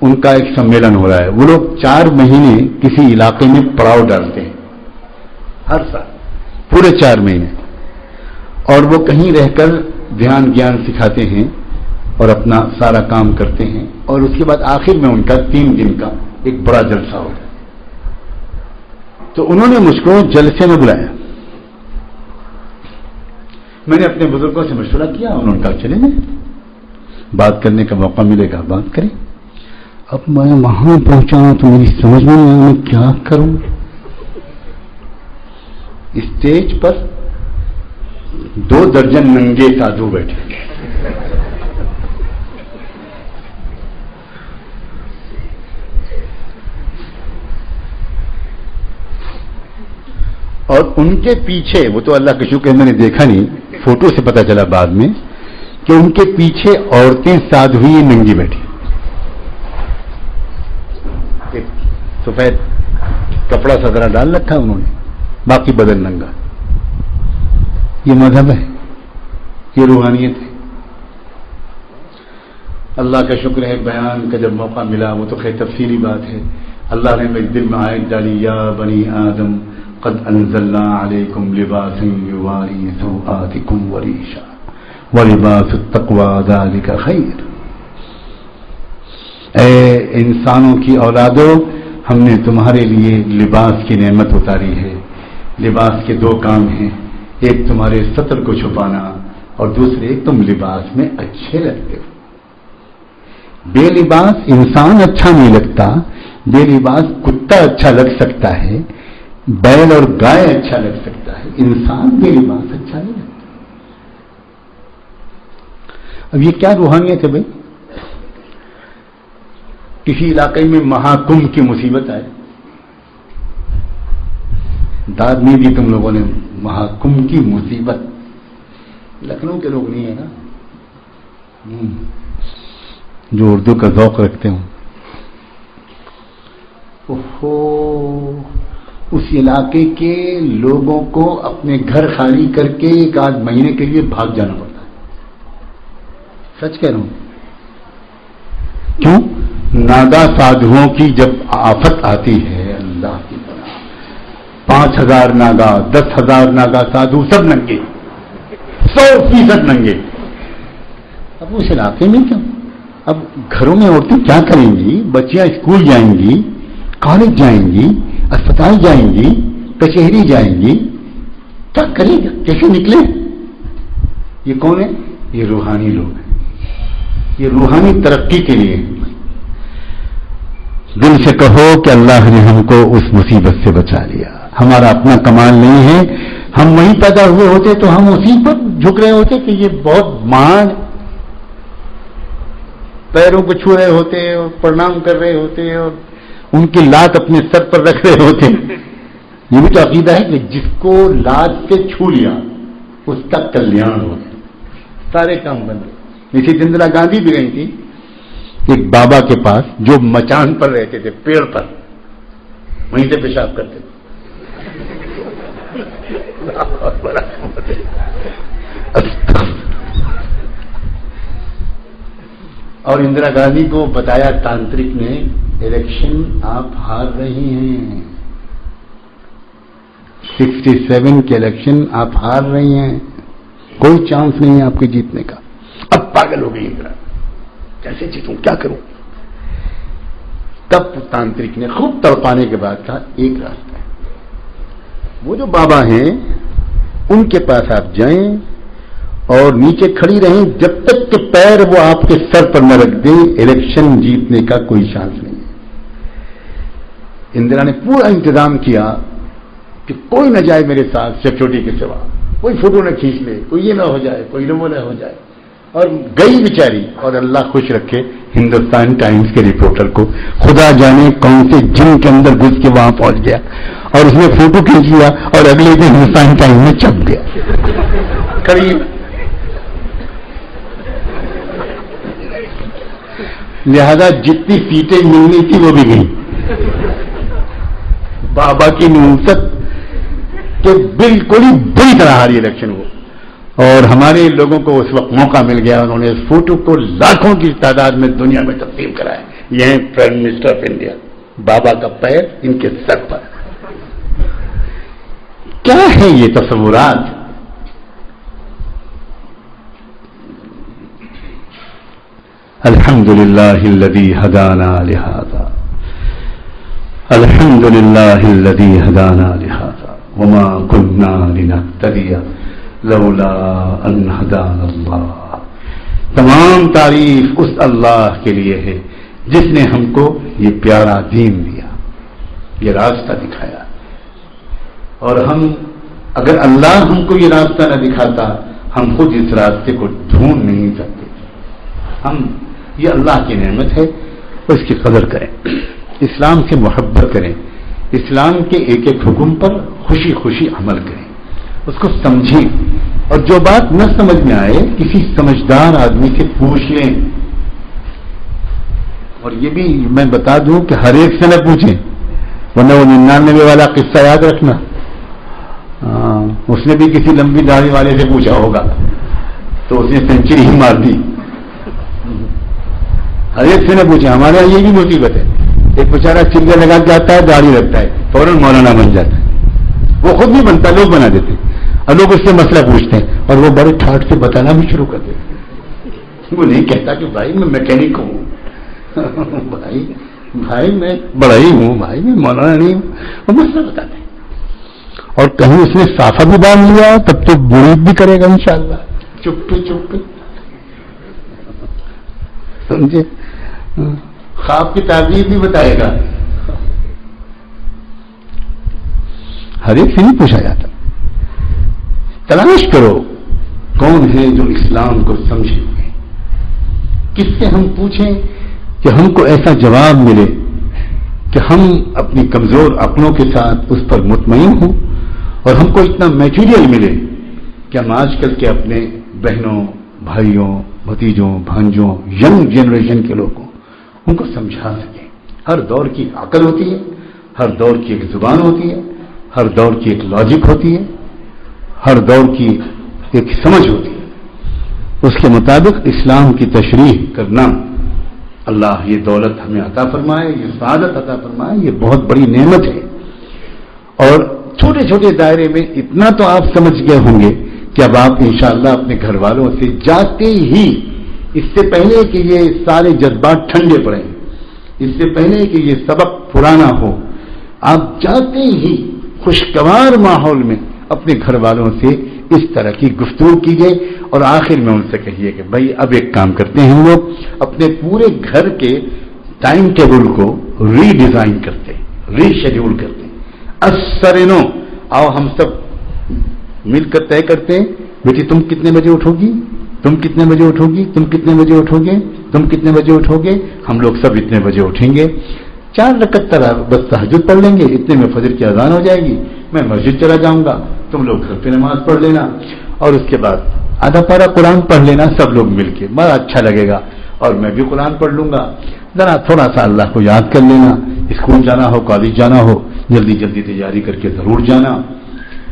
ان کا ایک سمیلن ہو رہا ہے. وہ لوگ 4 مہینے کسی علاقے میں پڑاؤ ڈالتے ہیں ہر سال، پورے 4 مہینے، اور وہ کہیں رہ کر دھیان گیان سکھاتے ہیں اور اپنا سارا کام کرتے ہیں، اور اس کے بعد آخر میں ان کا 3 دن کا ایک بڑا جلسہ ہوتا ہے. تو انہوں نے مجھ کو جلسے میں بلایا. میں نے اپنے بزرگوں سے مشورہ کیا، انہوں نے کہا چلیں گے، بات کرنے کا موقع ملے گا بات کریں. اب میں وہاں پہنچا تو میری سمجھ میں نہیں آیا میں کیا کروں. اسٹیج پر 2 درجن ننگے سادھو بیٹھے، اور ان کے پیچھے، وہ تو اللہ کا شکر ہے میں نے دیکھا نہیں، فوٹو سے پتا چلا بعد میں کہ ان کے پیچھے عورتیں سادھوی ننگی بیٹھی، ایک سفید کپڑا صدرہ ڈال رکھا انہوں نے، باقی بدن ننگا. یہ مذہب ہے، یہ روحانیت ہے. اللہ کا شکر ہے بیان کا جب موقع ملا، وہ تو خیر تفصیلی بات ہے. اللہ نے میرے دل میں آیت ڈالی، یا بنی آدم قد انزلنا علیکم لباسا یواری سوآتکم وریشا ولباس التقوی ذلک خیر. اے انسانوں کی اولادو، ہم نے تمہارے لیے لباس کی نعمت اتاری ہے. لباس کے 2 کام ہیں، ایک تمہارے ستر کو چھپانا اور دوسرے ایک تم لباس میں اچھے لگتے ہو. بے لباس انسان اچھا نہیں لگتا، بے لباس کتا اچھا لگ سکتا ہے، بیل اور گائے اچھا لگ سکتا ہے، انسان بے لباس اچھا نہیں لگتا. اب یہ کیا روحانیت ہے بھائی؟ کسی علاقے میں مہاکمبھ کی مصیبت آئے، داد نہیں دی تم لوگوں نے، مہاکمبھ کی مصیبت. لکھنؤ کے لوگ نہیں ہے نا جو اردو کا ذوق رکھتے ہوں. اس علاقے کے لوگوں کو اپنے گھر خالی کر کے 1 مہینے کے لیے بھاگ جانا پڑتا ہے. سچ کہہ رہا ہوں. کیوں؟ ناگا سادھوؤں کی جب آفت آتی ہے، اللہ کی طرح 5000 ناگا، 10,000 ناگا سادھو سب ننگے، 100% ننگے. اب اس علاقے میں کیا؟ اب گھروں میں عورتیں کیا کریں گی؟ بچیاں اسکول جائیں گی، کالج جائیں گی، اسپتال جائیں گی، کچہری جائیں گی، کیا کریں گے؟ کیسے نکلے؟ یہ کون ہے؟ یہ روحانی لوگ ہیں. یہ روحانی ترقی کے لیے. دل سے کہو کہ اللہ نے ہم کو اس مصیبت سے بچا لیا. ہمارا اپنا کمال نہیں ہے. ہم وہیں پیدا ہوئے ہوتے تو ہم اسی پر جھک رہے ہوتے کہ یہ بہت مہان، پیروں کو چھو رہے ہوتے اور پرنام کر رہے ہوتے اور ان کی لات اپنے سر پر رکھ رہے ہوتے. یہ بھی تو عقیدہ ہے کہ جس کو لات سے چھو لیا اس کا کلیان ہو گیا، سارے کام بن گئے. اسی اندرا گاندھی بھی گئی تھی ایک بابا کے پاس جو مچان پر رہتے تھے، پیڑ پر، وہیں سے پیشاب کرتے تھے. اور اندرا گاندھی کو بتایا تانترک نے، الیکشن آپ ہار رہی ہیں، 67 کے الیکشن آپ ہار رہی ہیں، کوئی چانس نہیں ہے آپ کے جیتنے کا. اب پاگل ہو گئی اندرا، کیسے جیتوں، کیا کروں؟ تب تانترک نے خوب تڑپانے کے بعد کہا ایک راستہ ہے، وہ جو بابا ہیں ان کے پاس آپ جائیں اور نیچے کھڑی رہیں جب تک کہ پیر وہ آپ کے سر پر نہ رکھ دیں، الیکشن جیتنے کا کوئی چانس نہیں. اندرا نے پورا انتظام کیا کہ کوئی نہ جائے میرے ساتھ سیکورٹی کے سوا، کوئی فوٹو نہ کھینچ لے، کوئی یہ نہ ہو جائے، کوئی نہ وہ نہ ہو جائے. اور گئی بیچاری. اور اللہ خوش رکھے ہندوستان ٹائمز کے رپورٹر کو, خدا جانے کون سے جن کے اندر گھس کے وہاں پہنچ گیا اور اس نے فوٹو کھینچ لیا اور اگلے دن ہندوستان ٹائمز میں چھپ گیا. قریب لہذا جتنی سیٹیں ملنی تھی وہ بھی گئی. بابا کی نوست کہ بالکل ہی بری طرح ہاری الیکشن ہو, اور ہمارے لوگوں کو اس وقت موقع مل گیا, انہوں نے اس فوٹو کو لاکھوں کی تعداد میں دنیا میں تقسیم کرایا. یہ پرائم منسٹر آف انڈیا, بابا کا پیر ان کے سر پر. کیا ہے یہ تصورات؟ الحمدللہ الذی ہدانا لہذا, الحمدللہ الذی ہدانا لہذا وما كنا لنهتدی لولا ان ہدانا اللہ. تمام تعریف اس اللہ کے لیے ہے جس نے ہم کو یہ پیارا دین دیا, یہ راستہ دکھایا. اور ہم اگر اللہ ہم کو یہ راستہ نہ دکھاتا ہم خود اس راستے کو ڈھونڈ نہیں سکتے. ہم یہ اللہ کی نعمت ہے, اس کی قدر کریں, اسلام سے محبت کریں, اسلام کے ایک ایک حکم پر خوشی خوشی عمل کریں, اس کو سمجھیں, اور جو بات نہ سمجھ میں آئے کسی سمجھدار آدمی سے پوچھ لیں. اور یہ بھی میں بتا دوں کہ ہر ایک سے نہ پوچھیں, ورنہ وہ 99 والا قصہ یاد رکھنا, اس نے بھی کسی لمبی داڑھی والے سے پوچھا ہوگا تو اس نے سینچری ہی مار دی. ہر ایک سے نہ پوچھیں. ہمارے یہاں یہ بھی مصیبت ہے, ایک بیچارہ چلے لگا جاتا ہے, داڑھی رکھتا ہے, فوراً مولانا بن جاتا ہے. وہ خود نہیں بنتا, لوگ بنا دیتے, اور لوگ اس سے مسئلہ پوچھتے ہیں اور وہ بڑے ٹھاٹ سے بتانا بھی شروع کر دیتے. وہ نہیں کہتا کہ بھائی میں میکینک ہوں, بھائی میں بڑا ہی ہوں, بھائی میں مولانا نہیں ہوں. وہ مسئلہ بتاتے ہیں, اور کہیں اس نے صافہ بھی باندھ لیا تب تو مرید بھی کرے گا انشاءاللہ, چپ چپ. سمجھے, خواب کی تعبیر بھی بتائے گا. ہر ایک سے نہیں پوچھا جاتا. تلاش کرو کون ہے جو اسلام کو سمجھے ہوئے, کس سے ہم پوچھیں کہ ہم کو ایسا جواب ملے کہ ہم اپنی کمزور عقلوں کے ساتھ اس پر مطمئن ہوں, اور ہم کو اتنا میٹیریل ملے کہ ہم آج کل کے اپنے بہنوں, بھائیوں, بھتیجوں, بھانجوں, ینگ جنریشن کے لوگوں ان کو سمجھا سکیں. ہر دور کی عقل ہوتی ہے, ہر دور کی ایک زبان ہوتی ہے, ہر دور کی ایک لاجک ہوتی ہے, ہر دور کی ایک سمجھ ہوتی ہے. اس کے مطابق اسلام کی تشریح کرنا, اللہ یہ دولت ہمیں عطا فرمائے, یہ سعادت عطا فرمائے, یہ بہت بڑی نعمت ہے. اور چھوٹے چھوٹے دائرے میں اتنا تو آپ سمجھ گئے ہوں گے کہ اب آپ انشاءاللہ اپنے گھر والوں سے جاتے ہی, اس سے پہلے کہ یہ سارے جذبات ٹھنڈے پڑیں, اس سے پہلے کہ یہ سبق پرانا ہو, آپ جاتے ہی خوشگوار ماحول میں اپنے گھر والوں سے اس طرح کی گفتگو کیجیے, اور آخر میں ان سے کہیے کہ بھائی اب ایک کام کرتے ہیں, ہم لوگ اپنے پورے گھر کے ٹائم ٹیبل کو ری ڈیزائن کرتے, ری شیڈیول کرتے. اسرنو آؤ ہم سب مل کر طے کرتے ہیں, بیٹی تم کتنے بجے اٹھو گی, تم کتنے بجے اٹھو گی, تم کتنے بجے اٹھو گے, تم کتنے بجے اٹھو گے, ہم لوگ سب اتنے بجے اٹھیں گے, 4 رکعت بس تہجد پڑھ لیں گے, اتنے میں فجر کی اذان ہو جائے گی, میں مسجد چلا جاؤں گا, تم لوگ گھر پہ نماز پڑھ لینا, اور اس کے بعد آدھا پارا قرآن پڑھ لینا سب لوگ مل کے, بڑا اچھا لگے گا, اور میں بھی قرآن پڑھ لوں گا. ذرا تھوڑا سا اللہ کو یاد کر لینا, اسکول جانا ہو, کالج جانا ہو, جلدی جلدی تیاری کر کے ضرور جانا.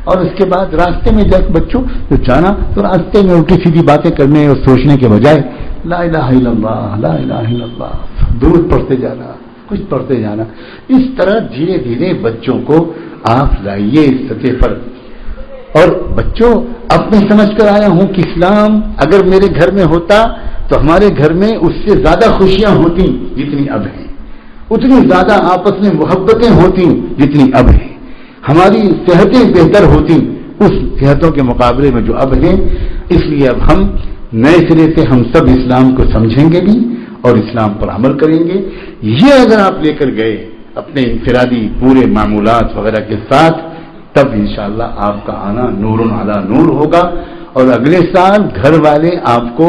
اور اس کے بعد راستے میں جا بچوں تو جانا تو راستے میں الٹی سیدھی باتیں کرنے اور سوچنے کے بجائے لا الہ الا اللہ, لا الہ الا اللہ درود پڑھتے جانا, کچھ پڑھتے جانا. اس طرح دھیرے دھیرے بچوں کو آپ لائیے اس سطح پر. اور بچوں اب میں سمجھ کر آیا ہوں کہ اسلام اگر میرے گھر میں ہوتا تو ہمارے گھر میں اس سے زیادہ خوشیاں ہوتی جتنی اب ہیں, اتنی زیادہ آپس میں محبتیں ہوتی جتنی اب ہیں, ہماری صحتیں بہتر ہوتی اس صحتوں کے مقابلے میں جو اب ہیں. اس لیے اب ہم نئے سرے سے ہم سب اسلام کو سمجھیں گے بھی اور اسلام پر عمل کریں گے. یہ اگر آپ لے کر گئے اپنے انفرادی پورے معمولات وغیرہ کے ساتھ, تب انشاءاللہ آپ کا آنا نور علی نور ہوگا, اور اگلے سال گھر والے آپ کو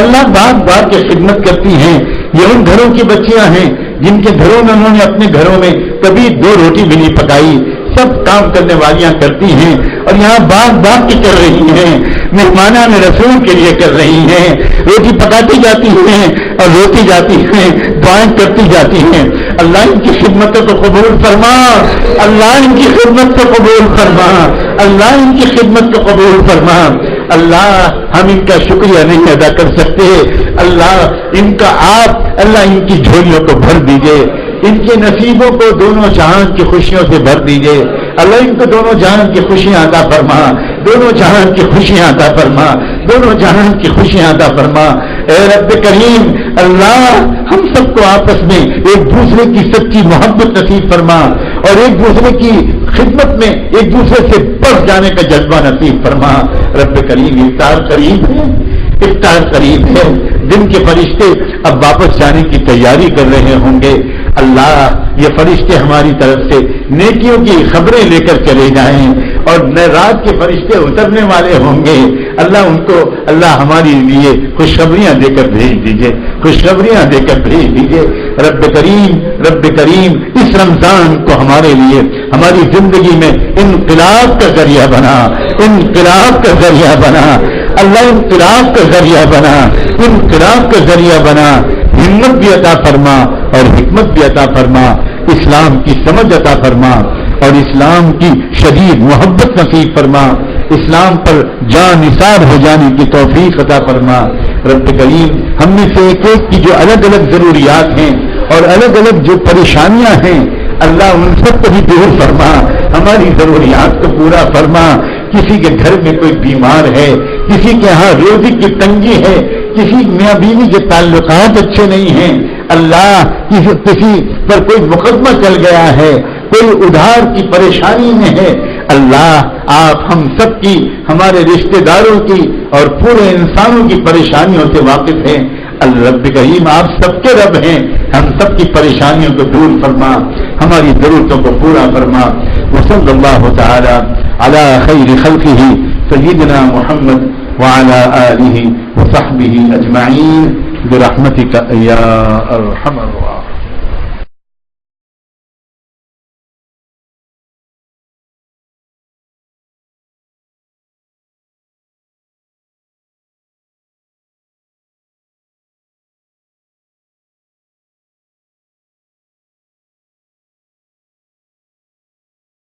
اللہ بار بار کی خدمت کرتی ہیں. یہ ان گھروں کی بچیاں ہیں جن کے گھروں میں انہوں نے اپنے گھروں میں کبھی 2 روٹی بھی نہیں پکائی. سب کام کرنے والیاں کرتی ہیں اور یہاں باغ باغ کی کر رہی ہیں, مہمانان رسول کے لیے کر رہی ہیں, روٹی پکاتی جاتی ہیں اور روتی جاتی ہیں, دعائیں کرتی جاتی ہیں. اللہ ان کی خدمتوں کو قبول فرما, اللہ ان کی خدمت کو قبول فرما, اللہ ان کی خدمت کو قبول فرما. اللہ ہم ان کا شکریہ نہیں ادا کر سکتے. اللہ ان کا آپ اللہ ان کی جھولیوں کو بھر دیجئے, ان کے نصیبوں کو دونوں جہان کی خوشیوں سے بھر دیجئے. اللہ ان کو دونوں جہان کی خوشیاں عطا فرما, دونوں جہان کی خوشیاں عطا فرما, دونوں جہان کی خوشیاں عطا فرما. اے رب کریم, اللہ ہم سب کو آپس میں ایک دوسرے کی سچی محبت نصیب فرما اور ایک دوسرے کی خدمت میں ایک دوسرے سے بڑھ جانے کا جذبہ نصیب فرما. رب کریم, افطار قریب ہے, افطار قریب ہے. دن کے فرشتے اب واپس جانے کی تیاری کر رہے ہوں گے. اللہ یہ فرشتے ہماری طرف سے نیکیوں کی خبریں لے کر چلے جائیں اور رات کے فرشتے اترنے والے ہوں گے. اللہ ان کو اللہ ہمارے لیے خوشخبریاں دے کر بھیج دیجئے, خوشخبریاں دے کر بھیج دیجئے. رب کریم, رب کریم, اس رمضان کو ہمارے لیے ہماری زندگی میں انقلاب کا ذریعہ بنا, انقلاب کا ذریعہ بنا. اللہ انقلاب کا ذریعہ بنا, انقلاب کا ذریعہ بنا. ہمت بھی عطا فرما اور حکمت بھی عطا فرما, اسلام کی سمجھ عطا فرما اور اسلام کی شدید محبت نصیب فرما, اسلام پر جان نثار ہو جانے کی توفیق عطا فرما. رب کریم, ہم میں سے ایک ایک کی جو الگ الگ ضروریات ہیں اور الگ الگ جو پریشانیاں ہیں, اللہ ان سب کو بھی دور فرما, ہماری ضروریات کو پورا فرما. کسی کے گھر میں کوئی بیمار ہے, کسی کے ہاں روزی کی تنگی ہے, کسی میاں بیوی کے تعلقات اچھے نہیں ہیں, اللہ کسی پر کوئی مقدمہ چل گیا ہے, کوئی ادھار کی پریشانی میں ہے, اللہ آپ ہم سب کی, ہمارے رشتہ داروں کی اور پورے انسانوں کی پریشانیوں سے واقف ہیں. رب کریم, آپ سب کے رب ہیں, ہم سب کی پریشانیوں کو دور فرما, ہماری ضرورتوں کو پورا فرما. وصلی اللہ تعالی علی خیر خلقہ سیدنا محمد وعلى آلہ وصحبہ اجمعین برحمتک یا ارحم الراحمین.